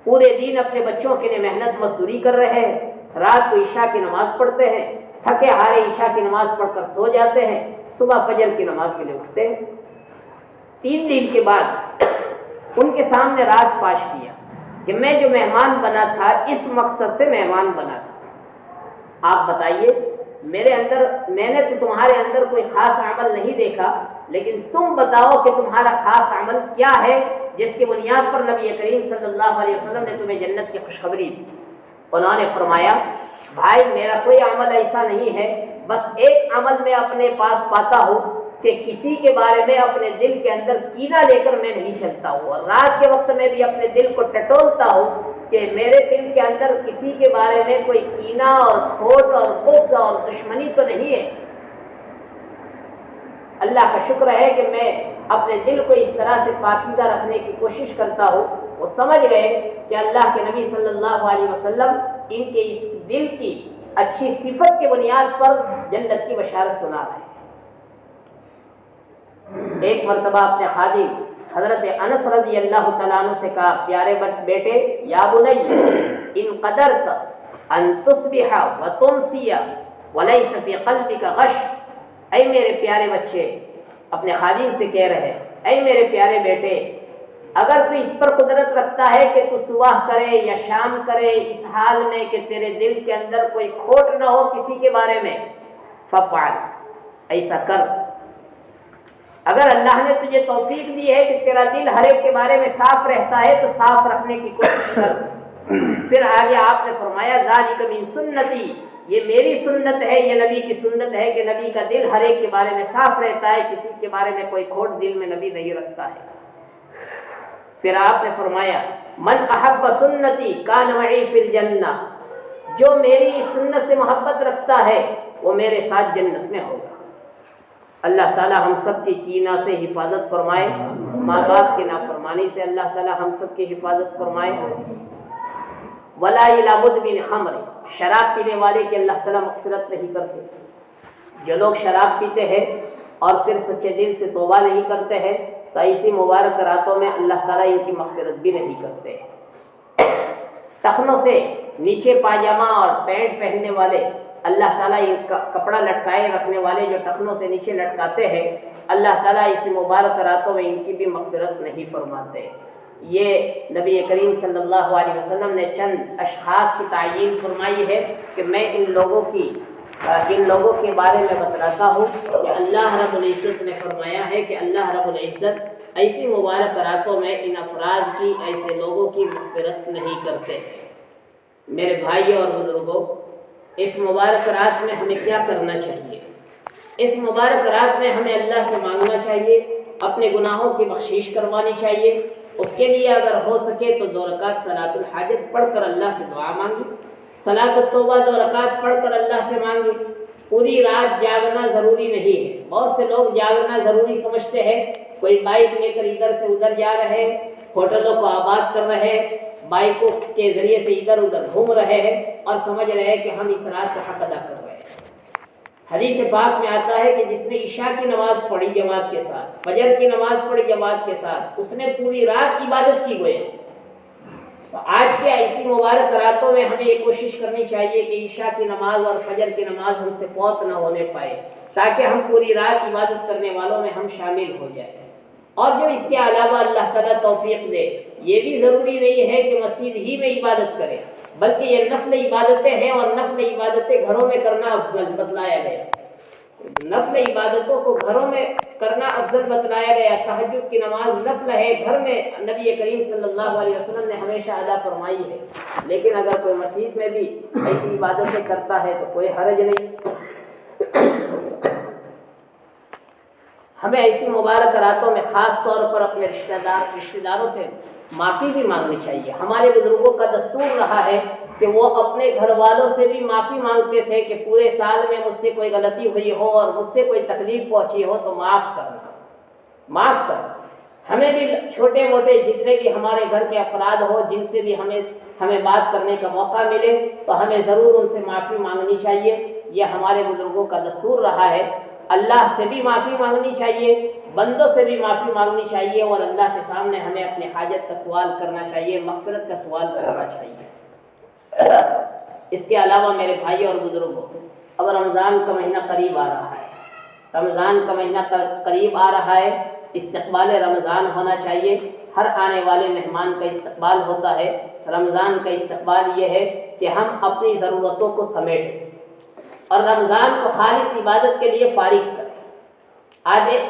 پورے دن اپنے بچوں کے لیے محنت مزدوری کر رہے ہیں، رات کو عشاء کی نماز پڑھتے ہیں، تھکے ہارے عشاء کی نماز پڑھ کر سو جاتے ہیں، صبح فجر کی نماز کے لیے اٹھتے ہیں۔ 3 دن کے بعد ان کے سامنے راز فاش کیا کہ میں جو مہمان بنا تھا اس مقصد سے مہمان بنا تھا۔ آپ بتائیے، میں نے تو تمہارے اندر کوئی خاص عمل نہیں دیکھا، لیکن تم بتاؤ کہ تمہارا خاص عمل کیا ہے جس کی بنیاد پر نبی کریم صلی اللہ علیہ وسلم نے تمہیں جنت کی خوشخبری دی۔ انہوں نے فرمایا بھائی میرا کوئی عمل ایسا نہیں ہے، بس ایک عمل میں اپنے پاس پاتا ہوں کہ کسی کے بارے میں اپنے دل کے اندر کینہ لے کر میں نہیں چلتا ہوں، اور رات کے وقت میں بھی اپنے دل کو ٹٹولتا ہوں کہ میرے دل کے اندر کسی کے بارے میں کوئی کینہ اور کھوٹ اور بغض اور دشمنی تو نہیں ہے۔ اللہ کا شکر ہے کہ میں اپنے دل کو اس طرح سے پاکیزہ رکھنے کی کوشش کرتا ہوں۔ وہ سمجھ گئے کہ اللہ کے نبی صلی اللہ علیہ وسلم ان کے اس دل کی اچھی صفت کی بنیاد پر جنت کی بشارت سنا رہے ہیں۔ ایک مرتبہ اپنے خادم حضرت انس رضی اللہ تعالیٰ عنہ سے کہا پیارے بیٹے یا بنی ان قدرت ان تصبح وتمسی وليس في قلبك غش، اے میرے پیارے بچے اپنے خادم سے کہہ رہے اے میرے پیارے بیٹے اگر تو اس پر قدرت رکھتا ہے کہ تو صبح کرے یا شام کرے اس حال میں کہ تیرے دل کے اندر کوئی کھوٹ نہ ہو کسی کے بارے میں، ففعل، ایسا کر۔ اگر اللہ نے تجھے توفیق دی ہے کہ تیرا دل ہر ایک کے بارے میں صاف رہتا ہے تو صاف رکھنے کی کوشش کر۔ پھر آگے آپ نے فرمایا ذالک من سنتی، یہ میری سنت ہے، یہ نبی کی سنت ہے کہ نبی کا دل ہر ایک کے بارے میں صاف رہتا ہے، کسی کے بارے میں کوئی کھوٹ دل میں نبی نہیں رکھتا ہے۔ پھر آپ نے فرمایا من احب سنتی کان معی فی الجنہ، جو میری سنت سے محبت رکھتا ہے وہ میرے ساتھ جنت میں ہوگا۔ اللہ تعالی ہم سب کی کینہ سے حفاظت فرمائے، ماں باپ کی نافرمانی سے اللہ تعالی ہم سب کی حفاظت فرمائے۔ ولا الی مدمن خمر، شراب پینے والے کی اللہ تعالی مغفرت نہیں کرتے۔ جو لوگ شراب پیتے ہیں اور پھر سچے دل سے توبہ نہیں کرتے ہیں تو ایسی مبارک راتوں میں اللہ تعالیٰ ان کی مغفرت بھی نہیں کرتے۔ ٹخنوں سے نیچے پاجامہ اور پینٹ پہننے والے اللہ تعالیٰ ان کا کپڑا لٹکائے رکھنے والے جو ٹخنوں سے نیچے لٹکاتے ہیں اللہ تعالیٰ اسی مبارک راتوں میں ان کی بھی مغفرت نہیں فرماتے۔ یہ نبی کریم صلی اللہ علیہ وسلم نے چند اشخاص کی تعیین فرمائی ہے کہ میں ان لوگوں کے بارے میں بتلاتا ہوں کہ اللہ رب العزت نے فرمایا ہے کہ اللہ رب العزت ایسی مبارک راتوں میں ان افراد کی، ایسے لوگوں کی مغفرت نہیں کرتے ہیں۔ میرے بھائیوں اور بزرگوں، اس مبارک رات میں ہمیں کیا کرنا چاہیے؟ اس مبارک رات میں ہمیں اللہ سے مانگنا چاہیے، اپنے گناہوں کی بخشش کروانی چاہیے۔ اس کے لیے اگر ہو سکے تو 2 رکعت صلاۃ الحاجت پڑھ کر اللہ سے دعا مانگی، صلاۃ التوبہ 2 رکعت پڑھ کر اللہ سے مانگی۔ پوری رات جاگنا ضروری نہیں ہے، بہت سے لوگ جاگنا ضروری سمجھتے ہیں، کوئی بائک لے کر ادھر سے ادھر جا رہے ہیں، ہوٹلوں کو آباد کر رہے ہیں، بائکوں کے ذریعے سے ادھر ادھر گھوم رہے ہیں اور سمجھ رہے ہیں کہ ہم اس رات کا حق ادا کر رہے ہیں۔ حدیث پاک میں آتا ہے کہ جس نے عشاء کی نماز پڑھی جماعت کے ساتھ، فجر کی نماز پڑھی جماعت کے ساتھ، اس نے پوری رات عبادت کی گویا۔ تو آج کے ایسی مبارک راتوں میں ہمیں یہ کوشش کرنی چاہیے کہ عشاء کی نماز اور فجر کی نماز ہم سے فوت نہ ہونے پائے، تاکہ ہم پوری رات عبادت کرنے والوں میں ہم شامل ہو جائیں۔ اور جو اس کے علاوہ اللہ تعالیٰ توفیق دے، یہ بھی ضروری نہیں ہے کہ مسجد ہی میں عبادت کرے، بلکہ یہ نفل عبادتیں ہیں اور نفل عبادتیں گھروں میں کرنا افضل بتلایا گیا۔ نفل عبادتوں کو گھروں میں کرنا افضل بتلایا گیا۔ تہجد کی نماز نفل ہے، گھر میں نبی کریم صلی اللہ علیہ وسلم نے ہمیشہ ادا فرمائی ہے، لیکن اگر کوئی مسجد میں بھی ایسی عبادتیں کرتا ہے تو کوئی حرج نہیں۔ ہمیں ایسی مبارک راتوں میں خاص طور پر اپنے رشتہ داروں سے معافی بھی مانگنی چاہیے۔ ہمارے بزرگوں کا دستور رہا ہے کہ وہ اپنے گھر والوں سے بھی معافی مانگتے تھے کہ پورے سال میں مجھ سے کوئی غلطی ہوئی ہو اور مجھ سے کوئی تکلیف پہنچی ہو تو معاف کرنا، معاف کرنا۔ ہمیں بھی چھوٹے موٹے جتنے بھی ہمارے گھر کے افراد ہو جن سے بھی ہمیں بات کرنے کا موقع ملے تو ہمیں ضرور ان سے معافی مانگنی چاہیے۔ یہ ہمارے بزرگوں کا دستور رہا ہے۔ اللہ سے بھی معافی مانگنی چاہیے، بندوں سے بھی معافی مانگنی چاہیے، اور اللہ کے سامنے ہمیں اپنی حاجت کا سوال کرنا چاہیے، مغفرت کا سوال کرنا چاہیے۔ اس کے علاوہ میرے بھائی اور بزرگوں، اب رمضان کا مہینہ قریب آ رہا ہے، رمضان کا مہینہ قریب آ رہا ہے، استقبال رمضان ہونا چاہیے۔ ہر آنے والے مہمان کا استقبال ہوتا ہے۔ رمضان کا استقبال یہ ہے کہ ہم اپنی ضرورتوں کو سمیٹیں اور رمضان کو خالص عبادت کے لیے فارغ کریں۔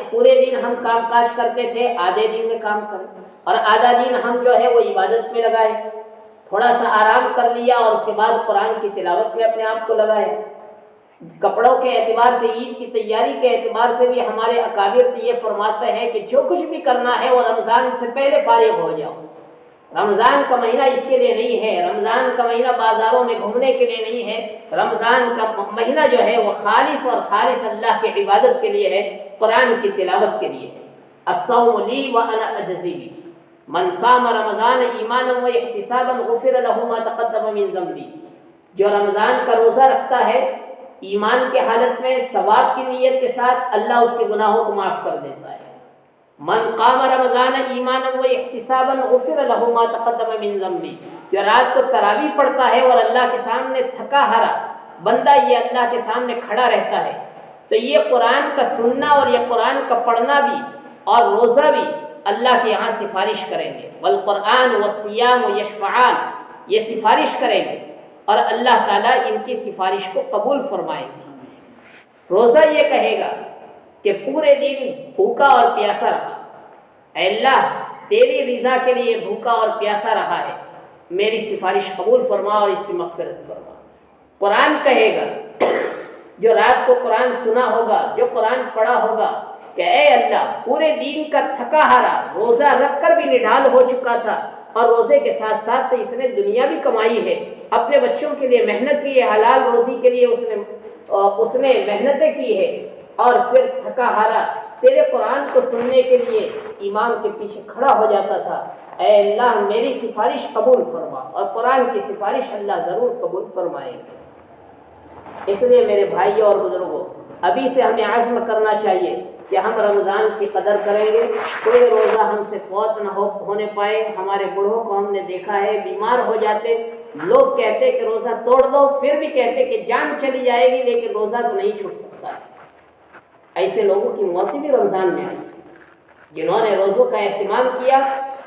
پورے دن ہم کام کاج کرتے تھے، آدھے دن میں کام کریں اور آدھا دن ہم جو ہے وہ عبادت میں لگائے، تھوڑا سا آرام کر لیا اور اس کے بعد قرآن کی تلاوت میں اپنے آپ کو لگائے۔ کپڑوں کے اعتبار سے، عید کی تیاری کے اعتبار سے بھی ہمارے اکابر سے یہ فرماتے ہیں کہ جو کچھ بھی کرنا ہے وہ رمضان سے پہلے فارغ ہو جاؤ۔ رمضان کا مہینہ اس کے لیے نہیں ہے، رمضان کا مہینہ بازاروں میں گھومنے کے لیے نہیں ہے، رمضان کا مہینہ جو ہے وہ خالص اور خالص اللہ کی عبادت کے لیے ہے، قرآن کی تلاوت کے لیے ہے۔ الصوم لی وانا اجزی بہ، من صام رمضان ایمانا واحتسابا غفر له ما تقدم من ذنبہ، جو رمضان کا روزہ رکھتا ہے ایمان کے حالت میں ثواب کی نیت کے ساتھ، اللہ اس کے گناہوں کو معاف کر دیتا ہے۔ من قام رمضان ایمانا و احتسابا غفر له ما تقدم من ذنبی، جو رات کو تراویح پڑھتا ہے اور اللہ کے سامنے تھکا ہرا بندہ یہ اللہ کے سامنے کھڑا رہتا ہے، تو یہ قرآن کا سننا اور یہ قرآن کا پڑھنا بھی اور روزہ بھی اللہ کے یہاں سفارش کریں گے۔ والقرآن والصیام یشفعان، یہ سفارش کریں گے اور اللہ تعالیٰ ان کی سفارش کو قبول فرمائیں گے۔ روزہ یہ کہے گا کہ پورے دن بھوکا اور پیاسا رہا، اے اللہ تیری رضا کے لیے بھوکا اور پیاسا رہا ہے، میری سفارش قبول فرما اور اس کی مغفرت فرما۔ قرآن کہے گا، جو رات کو قرآن سنا ہوگا، جو قرآن پڑھا ہوگا، کہ اے اللہ پورے دین کا تھکا ہارا روزہ رکھ کر بھی نڈھال ہو چکا تھا، اور روزے کے ساتھ ساتھ اس نے دنیا بھی کمائی ہے، اپنے بچوں کے لیے محنت کی ہے، حلال روزی کے لیے اس نے محنتیں کی ہے، اور پھر تھکا ہارا تیرے قرآن کو سننے کے لیے امام کے پیچھے کھڑا ہو جاتا تھا، اے اللہ میری سفارش قبول فرما، اور قرآن کی سفارش اللہ ضرور قبول فرمائے گا۔ اس لیے میرے بھائیوں اور بزرگوں، ابھی سے ہمیں عزم کرنا چاہیے کہ ہم رمضان کی قدر کریں گے، کوئی روزہ ہم سے فوت نہ ہونے پائے۔ ہمارے بوڑھوں کو ہم نے دیکھا ہے بیمار ہو جاتے، لوگ کہتے کہ روزہ توڑ دو، پھر بھی کہتے کہ جان چلی جائے گی لیکن روزہ تو نہیں چھوٹ سکتا ہے۔ ایسے لوگوں کی موتیں بھی رمضان میں آئی، جنہوں نے روزوں کا اہتمام کیا،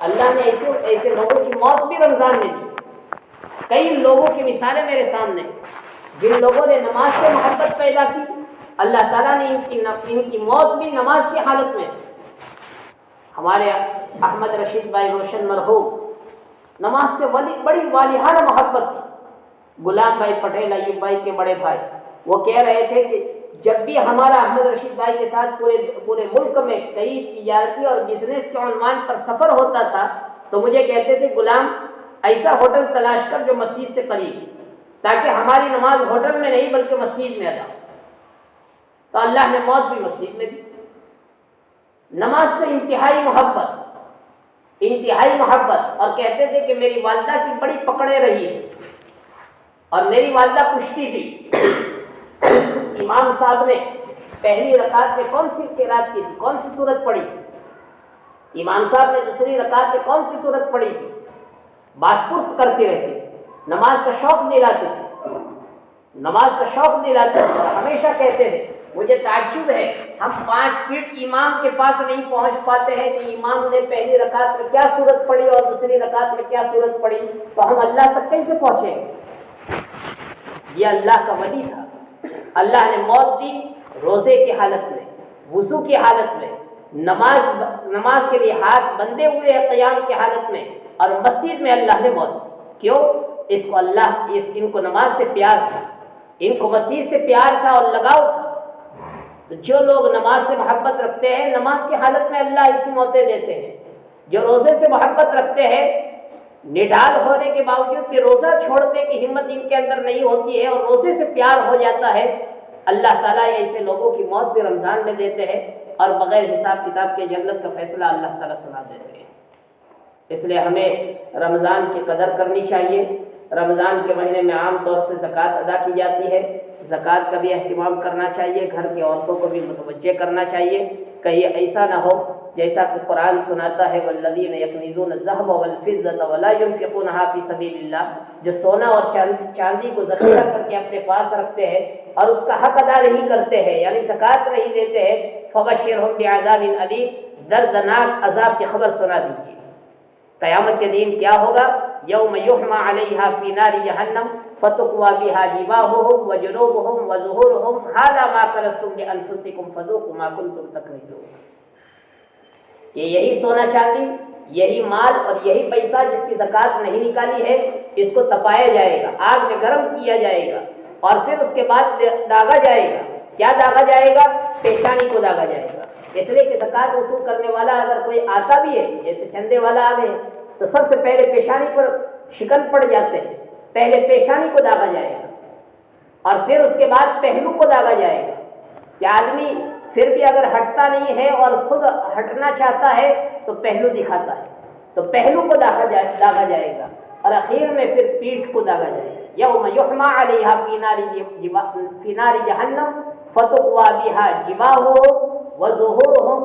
اللہ نے ایسے لوگوں کی موت بھی رمضان میں دی۔ کئی لوگوں کی مثالیں میرے سامنے، جن لوگوں نے نماز سے محبت پیدا کی، اللہ تعالیٰ نے ان کی موت بھی نماز کی حالت میں۔ ہمارے احمد رشید بھائی روشن مرحوم، نماز سے بڑی والہانہ محبت تھی۔ غلام بھائی پٹیل ایوب بھائی کے بڑے بھائی، وہ کہہ رہے تھے کہ جب بھی ہمارا احمد رشید بھائی کے ساتھ پورے ملک میں کئی تجارتی اور بزنس کے عنوان پر سفر ہوتا تھا، تو مجھے کہتے تھے غلام ایسا ہوٹل تلاش کر جو مسجد سے قریب، تاکہ ہماری نماز ہوٹل میں نہیں بلکہ مسجد میں ادا۔ تو اللہ نے موت بھی مسجد میں دی۔ نماز سے انتہائی محبت، اور کہتے تھے کہ میری والدہ کی بڑی پکڑے رہی ہے، اور میری والدہ پوچھتی تھی امام صاحب نے پہلی رکعت میں کون سی قرات کی تھی، کون سی سورت پڑھی تھی، امام صاحب نے دوسری رکعت میں کون سی سورت پڑھی تھی، باس پرس کرتے رہتے، نماز کا شوق دلاتے تھے، اور ہمیشہ کہتے تھے مجھے تعجب ہے ہم 5 فٹ امام کے پاس نہیں پہنچ پاتے ہیں کہ امام نے پہلی رکعت میں کیا سورت پڑھی اور دوسری رکعت میں کیا سورت پڑھی، تو ہم اللہ تک کیسے پہنچیں گے؟ یہ اللہ کا ولی تھا۔ اللہ نے موت دی روزے کی حالت میں، وضو کی حالت میں، نماز کے لیے ہاتھ بندھے ہوئے قیام کی حالت میں، اور مسجد میں اللہ نے موت دی۔ کیوں؟ ان کو نماز سے پیار تھا، ان کو مسجد سے پیار تھا اور لگاؤ تھا۔ تو جو لوگ نماز سے محبت رکھتے ہیں، نماز کی حالت میں اللہ ایسی موتیں دیتے ہیں۔ جو روزے سے محبت رکھتے ہیں، نڈال ہونے کے باوجود بھی روزہ چھوڑنے کی ہمت ان کے اندر نہیں ہوتی ہے اور روزے سے پیار ہو جاتا ہے، اللہ تعالیٰ ایسے لوگوں کی موت بھی رمضان میں دیتے ہیں، اور بغیر حساب کتاب کے جنت کا فیصلہ اللہ تعالیٰ سنا دیتے ہیں۔ اس لیے ہمیں رمضان کی قدر کرنی چاہیے۔ رمضان کے مہینے میں عام طور سے زکوٰۃ ادا کی جاتی ہے، زکوٰۃ کا بھی اہتمام کرنا چاہیے، گھر کی عورتوں کو بھی متوجہ کرنا چاہیے، کہیں ایسا نہ ہو جیسا کہ قرآن سناتا ہے والذین یکنزون الذهب والفضة ولا ينفقونها فی سبیل اللہ، جو سونا اور چاندی کو ذخیرہ کر کے اپنے پاس رکھتے ہیں اور اس کا حق ادا نہیں کرتے ہیں، یعنی زکوٰۃ نہیں دیتے ہیں، فبشرهم بعذاب علیم، دردناک عذاب کی خبر سنا دیجیے۔ قیامت کے دن کیا ہوگا؟ یوم یحمى علیہا فی نار جہنم فتقوی بہا جباہہم وجنوبہم وظہورہم ھذا ما کنزتم لانفسکم فذوقوا ما کنتم تکنزون۔ کہ یہی سونا چاندی، یہی مال اور یہی پیسہ جس کی زکوٰۃ نہیں نکالی ہے، اس کو تپایا جائے گا، آگ میں گرم کیا جائے گا، اور پھر اس کے بعد داغا جائے گا۔ کیا داغا جائے گا؟ پیشانی کو داغا جائے گا۔ اس لیے کہ زکوٰۃ وصول کرنے والا اگر کوئی آتا بھی ہے، جیسے چندے والا آ گئے، تو سب سے پہلے پیشانی پر شکن پڑ جاتے ہیں، پہلے پیشانی کو داغا جائے گا، اور پھر اس کے بعد پہلو کو داغا جائے گا۔ کہ آدمی پھر بھی اگر ہٹتا نہیں ہے اور خود ہٹنا چاہتا ہے تو پہلو دکھاتا ہے، تو پہلو کو داغا جائے گا، اور اخیر میں پھر پیٹھ کو داغا جائے گا۔ یوم یحمى علیہا فی نار جہنم فتقوی بہا جباہہم وظہورہم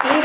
3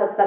70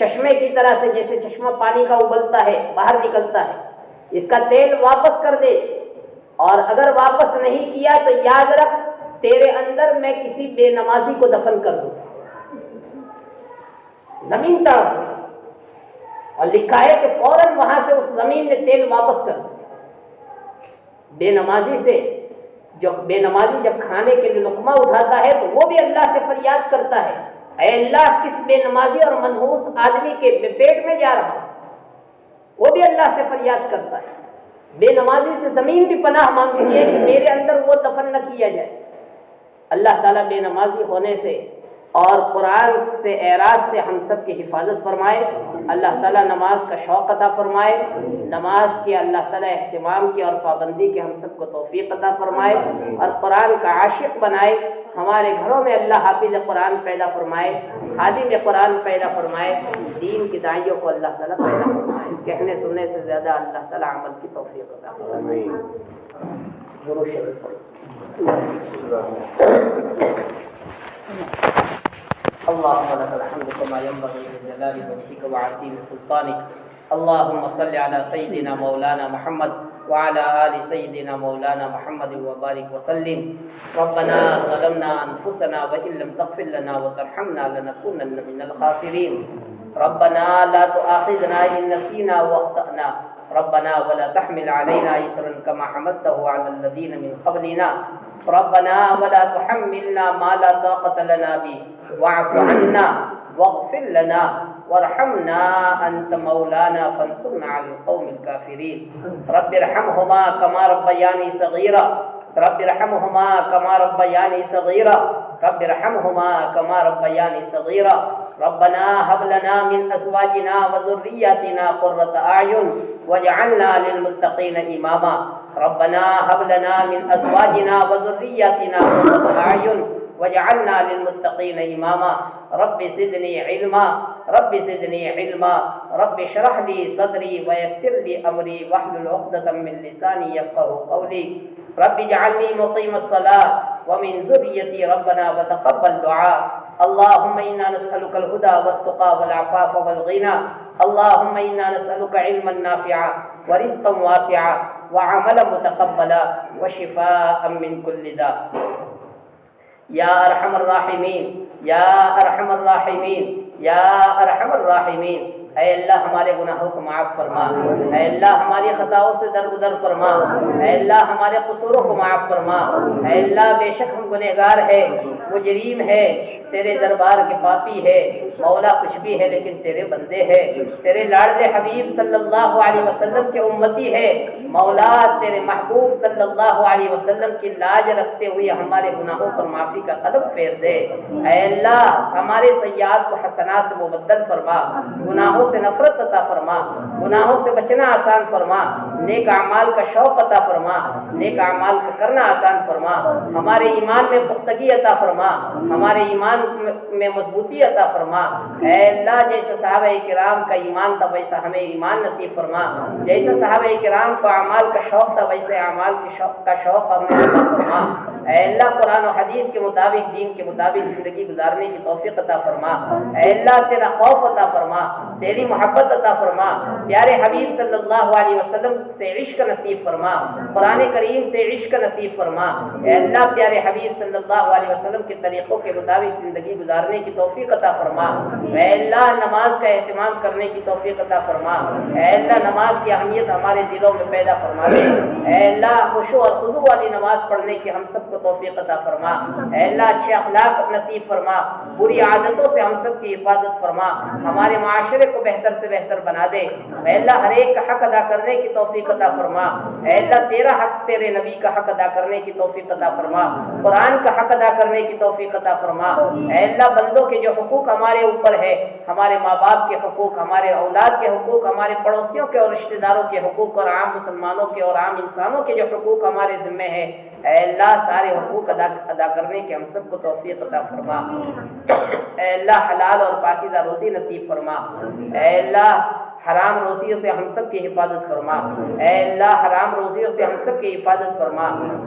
چشمے کی طرح سے، جیسے چشمہ پانی کا ابلتا ہے باہر نکلتا ہے، اس کا تیل واپس کر دے، اور اگر واپس نہیں کیا تو یاد رکھ تیرے اندر میں کسی بے نمازی کو دفن کر دوں، زمین تڑپ، اور لکھا ہے کہ فوراً وہاں سے اس زمین نے تیل واپس کر دیا۔ بے نمازی سے بے نمازی جب کھانے کے لیے لقمہ اٹھاتا ہے تو وہ بھی اللہ سے فریاد کرتا ہے، اے اللہ کس بے نمازی اور منحوس آدمی کے پیٹ میں جا رہا ہوں، وہ بھی اللہ سے فریاد کرتا ہے۔ بے نمازی سے زمین بھی پناہ مانگتی ہے کہ میرے اندر وہ دفن نہ کیا جائے۔ اللہ تعالیٰ بے نمازی ہونے سے اور قرآن سے اعراض سے ہم سب کی حفاظت فرمائے۔ اللہ تعالیٰ نماز کا شوق عطا فرمائے، نماز کی اللہ تعالیٰ اہتمام کی اور پابندی کی ہم سب کو توفیق عطا فرمائے، اور قرآن کا عاشق بنائے۔ ہمارے گھروں میں اللہ حافظ قرآن پیدا فرمائے، خادم قرآن پیدا فرمائے، دین کی داعیوں کو اللہ تعالیٰ پیدا فرمائے۔ کہنے سننے سے زیادہ اللہ تعالیٰ عمل کی توفیق عطا فرمائے۔ درود شریف پڑھو۔ اللهم لك الحمد كما ينبغي لجلال وجهك وعظيم سلطانك، اللهم صل على سيدنا مولانا محمد وعلى آل سيدنا مولانا محمد وبارك وسلم۔ ربنا ظلمنا أنفسنا وإن لم تغفر لنا وترحمنا لنكونن من الخاسرين، ربنا لا تؤاخذنا إن نسينا وأخطأنا، ربنا ولا تحمل علينا إصرا كما حملته على الذين من قبلنا، ربنا ولا تحملنا ما لا طاقة لنا به، واعف عنا واغفر لنا وارحمنا أنت مولانا فانصرنا على القوم الكافرين۔ رب ارحمهما كما ربياني صغيرا، رب ارحمهما كما ربياني صغيرا، رب ارحمهما كما ربياني صغيرا۔ ربنا هب لنا من أزواجنا وذرياتنا قرة أعين واجعلنا للمتقين إماما، ربنا هب لنا من أزواجنا وذرياتنا قرة أعين واجعلنا للمتقين إماما۔ رب زدني علما، رب زدني علما، رب اشرح لي صدري ويسر لي أمري واحلل عقدة من لساني يفقهوا قولي، رب اجعلني مقيم الصلاة ومن ذريتي ربنا وتقبل دعاء۔ اللهم إنا نسألك الهدى والتقى والعفاف والغنى، اللهم إنا نسألك علما نافعا ورزقا واسعا وعملا متقبلا وشفاء من كل داء۔ یا ارحم الراحمین، یا ارحم الراحمین، یا ارحم الراحمین۔ اے اللہ ہمارے گناہوں کو معاف فرما، اے اللہ ہماری خطاؤں سے درگزر فرما، اے اللہ ہمارے قصوروں کو معاف فرما، اے اللہ بے شک ہم گنہگار ہے، مجرم ہے، تیرے دربار کے پاپی ہے، مولا کچھ بھی ہے لیکن تیرے بندے ہے، تیرے لاڈلے حبیب صلی اللہ علیہ وسلم کے امتی ہے، مولا تیرے محبوب صلی اللہ علیہ وسلم کی لاج رکھتے ہوئے ہمارے گناہوں پر معافی کا قدم پھیر دے۔ اے اللہ ہمارے سیئات کو حسنات سے مبدل فرما، گناہوں سے نفرت عطا فرما، گناہوں سے بچنا آسان فرما، نیک اعمال کا شوق عطا فرما، نیک اعمال کا کرنا آسان فرما، ہمارے ایمان میں پختگی عطا فرما، ہمارے ایمان میں مضبوطی عطا فرما۔ اے اللہ جیسا صحابہ کرام کا ایمان تھا ویسا ہمیں ایمان نصیب فرما، جیسا صحابہ کرام کو اعمال کا شوق تھا ویسے اعمال کا شوق ہمیں عطا فرما۔ اے اللہ قرآن و حدیث کے مطابق، دین کے مطابق زندگی گزارنے کی توفیق عطا فرما۔ اے اللہ تیرا خوف عطا فرما، تیری محبت عطا فرما، پیارے حبیب صلی اللہ علیہ وسلم سے عشق نصیب فرما، قرآن کریم سے عشق نصیب فرما۔ اے اللہ پیارے حبیب صلی اللہ علیہ وسلم کے طریقوں کے مطابق زندگی گزارنے کی توفیق عطا فرما۔ اے اللہ نماز کا اہتمام کرنے کی توفیق عطا فرما۔ اے اللہ نماز کی اہمیت ہمارے دلوں میں پیدا فرما دے۔ اے اللہ خشوع اور خضوع والی نماز پڑھنے کی ہم سب کو توفیق عطا فرما۔ اے اللہ اچھے اخلاق نصیب فرما، بری عادتوں سے ہم سب کی حفاظت فرما، ہمارے معاشرے کو بہتر سے بہتر بنا دے۔ اے اللہ ہر ایک کا حق ادا کرنے کی توفیق عطا فرما۔ اے اللہ تیرا حق، تیرے نبی کا حق ادا کرنے کی توفیق عطا فرما، قرآن کا حق ادا کرنے کی توفیق عطا فرما۔ اے اللہ بندوں کے جو حقوق ہمارے اوپر ہے، ہمارے ماں باپ کے حقوق، ہمارے اولاد کے حقوق، ہمارے پڑوسیوں کے اور رشتہ داروں کے حقوق، اور عام مسلمانوں کے اور عام انسانوں کے جو حقوق ہمارے ذمے ہیں، اے اللہ سارے حقوق ادا کرنے کے ہم سب کو توفیق عطا فرما۔ اے اللہ حلال اور پاکیزہ روزی نصیب فرما۔ اے اللہ حرام روزیوں سے ہم سب کی حفاظت فرما، اے اللہ حرام روزیوں سے ہم سب کی حفاظت فرما،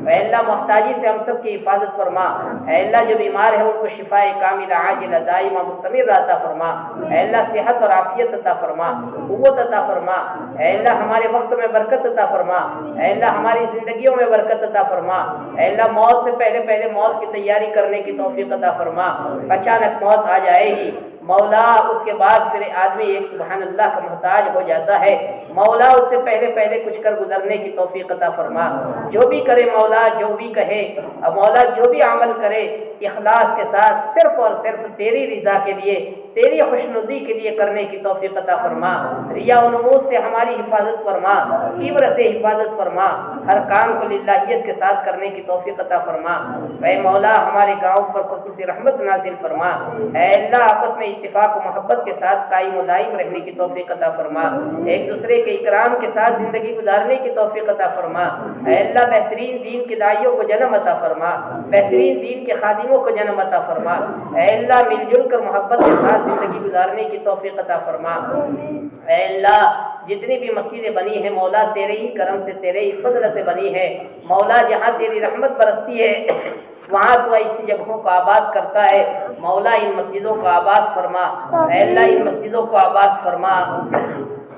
اے اللہ محتاجی سے ہم سب کی حفاظت فرما، اے اللہ جو بیمار ہے ان کو شفاء کاملہ عاجلہ دائمہ مستمر عطا فرما، اے اللہ صحت اور عافیت عطا فرما، قوت عطا فرما، اے اللہ ہمارے وقت میں برکت عطا فرما، اے اللہ ہماری زندگیوں میں برکت عطا فرما، اے اللہ موت سے پہلے موت کی تیاری کرنے کی توفیق عطا فرما، اچانک موت آ جائے گی مولا، اس کے بعد پھر آدمی ایک سبحان اللہ کا محتاج ہو جاتا ہے، مولا اس سے پہلے کچھ کر گزرنے کی توفیق عطا فرما، جو بھی کرے مولا، جو بھی کہے مولا، جو بھی عمل کرے اخلاص کے ساتھ صرف اور صرف تیری رضا کے لیے، تیری خوشنودی کے لیے کرنے کی توفیق عطا فرما، ریا و نمود سے ہماری حفاظت فرما، کبر سے حفاظت فرما، ہر کام کو للہیت کے ساتھ کرنے کی توفیق عطا فرما، اے مولا ہمارے گاؤں پر خصوصی رحمت نازل فرما، اے اللہ آپس میں اتفاق و محبت کے ساتھ قائم و دائم رہنے کی توفیق عطا فرما، ایک دوسرے کے اکرام کے ساتھ زندگی گزارنے کی توفیق عطا فرما، اے اللہ بہترین دین کے داعیوں کو جنم عطا فرما، بہترین دین کے خادموں کو جنم عطا فرما، اے اللہ مل جل کر محبت کے ساتھ زندگی گزارنے کی توفیق عطا فرما، اے اللہ جتنی بھی مسجدیں بنی ہیں مولا تیرے ہی کرم سے، تیرے ہی فضل سے بنی ہے مولا، جہاں تیری رحمت برستی ہے وہاں تو ایسی جگہوں کو آباد کرتا ہے مولا، ان مسجدوں کو آباد فرما، اے اللہ ان مسجدوں کو آباد فرما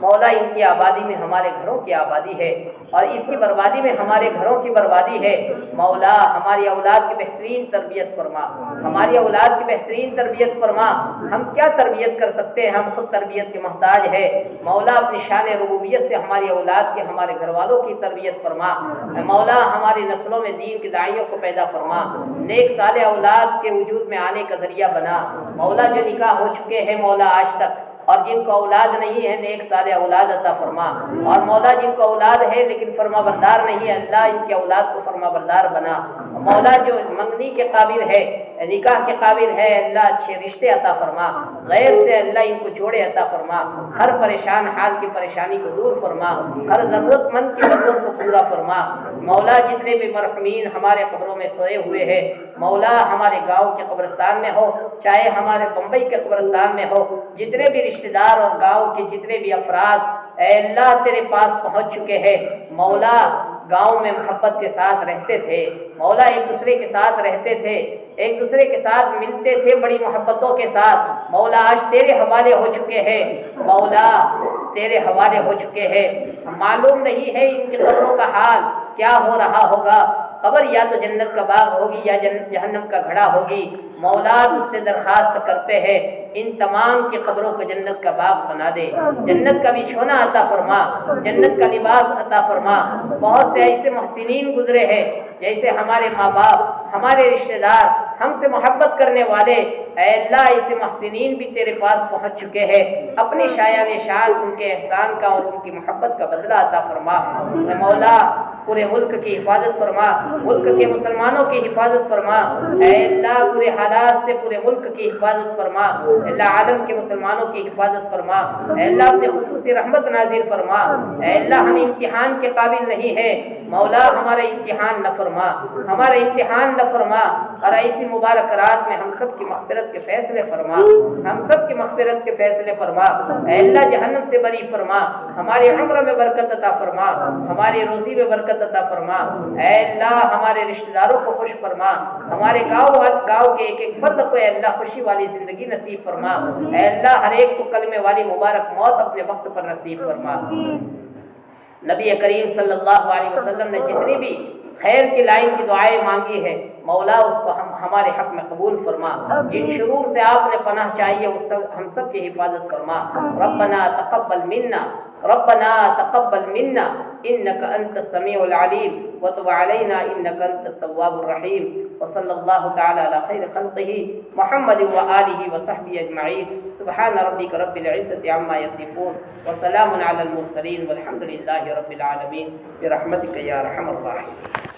مولا، ان کی آبادی میں ہمارے گھروں کی آبادی ہے اور اس کی بربادی میں ہمارے گھروں کی بربادی ہے مولا، ہماری اولاد کی بہترین تربیت فرما، ہماری اولاد کی بہترین تربیت فرما، ہم کیا تربیت کر سکتے ہیں، ہم خود تربیت کے محتاج ہے مولا، اپنی شان ربوبیت سے ہماری اولاد کے، ہمارے گھر والوں کی تربیت فرما، مولا ہماری نسلوں میں دین کے داعیوں کو پیدا فرما، نیک صالح اولاد کے وجود میں آنے کا ذریعہ بنا مولا، جو نکاح ہو چکے ہیں مولا آج تک اور جن کو اولاد نہیں ہے نیک صالح اولاد عطا فرما، اور مولا جن کو اولاد ہے لیکن فرما بردار نہیں ہے اللہ ان کے اولاد کو فرما بردار بنا مولا، جو منگنی کے قابل ہے نکاح کے قابل ہے اللہ اچھے رشتے عطا فرما، غیر سے اللہ ان کو جوڑے عطا فرما، ہر پریشان حال کی پریشانی کو دور فرما، ہر ضرورت مند کی ضرورت کو پورا فرما مولا، جتنے بھی مرحومین ہمارے قبروں میں سوئے ہوئے ہیں مولا، ہمارے گاؤں کے قبرستان میں ہو چاہے ہمارے بمبئی کے قبرستان میں ہو، جتنے بھی رشتہ دار اور گاؤں کے جتنے بھی افراد اے اللہ تیرے پاس پہنچ چکے ہیں مولا، گاؤں میں محبت کے ساتھ رہتے تھے مولا، ایک دوسرے کے ساتھ رہتے تھے، ایک دوسرے کے ساتھ ملتے تھے بڑی محبتوں کے ساتھ مولا، آج تیرے حوالے ہو چکے ہیں مولا، تیرے حوالے ہو چکے ہیں، معلوم نہیں ہے ان کی قبروں کا حال کیا ہو رہا ہوگا، قبر یا تو جنت کا باغ ہوگی یا جہنم کا گھڑا ہوگی مولا، اس سے درخواست کرتے ہیں ان تمام کی قبروں کو جنت کا باغ بنا دے، جنت کا بچھونا عطا فرما، جنت کا لباس عطا فرما، بہت سے ایسے محسنین گزرے ہیں جیسے ہمارے ماں باپ، ہمارے رشتہ دار، ہم سے محبت کرنے والے اے اللہ ایسے محسنین بھی تیرے پاس پہنچ چکے ہیں، اپنی شایان شان ان کے احسان کا اور ان کی محبت کا بدلہ عطا فرما، اے مولا پورے ملک کی حفاظت فرما، ملک کے مسلمانوں کی حفاظت فرما، اے اللہ پورے حالات سے پورے ملک کی حفاظت فرما، اے اللہ عالم کے مسلمانوں کی حفاظت فرما، اے اللہ اپنے خصوصی رحمت نازل فرما، اے اللہ ہم امتحان کے قابل نہیں ہیں مولا، ہمارا امتحان نہ فرما، ہمارا امتحان نہ فرما، اور ایسی مبارک رات میں ہم سب کی مغفرت کے فیصلے فرما، ہم سب کی مغفرت کے فیصلے فرما، اے اللہ جہنم سے بری فرما، ہماری عمر میں برکت عطا فرما، ہماری روزی میں برکت عطا فرما، اے اللہ ہمارے رشتہ داروں کو خوش فرما، ہمارے گاؤں کے ایک ایک فرد کو اے اللہ خوشی والی زندگی نصیب فرما، اے اللہ ہر ایک کو کلمے والی مبارک موت اپنے وقت پر نصیب فرما۔ نبی کریم صلی اللہ علیہ وسلم نے جتنی بھی خیر کی لائن کی دعائیں مانگی ہے مولا اس کو ہمارے حق میں قبول فرما، جن شرور سے آپ نے پناہ چاہیے ہم سب کی حفاظت فرما، ربنا تقبل منا ربنا تقبل منا انك انت السميع العليم وتب علينا انك انت التواب الرحيم، وصلى الله تعالى على خير خلقه محمد وآله وصحبه اجمعين، سبحان ربك رب العزة عما يصفون وسلام على المرسلين والحمد لله رب العالمين برحمتك يا ارحم الراحمين۔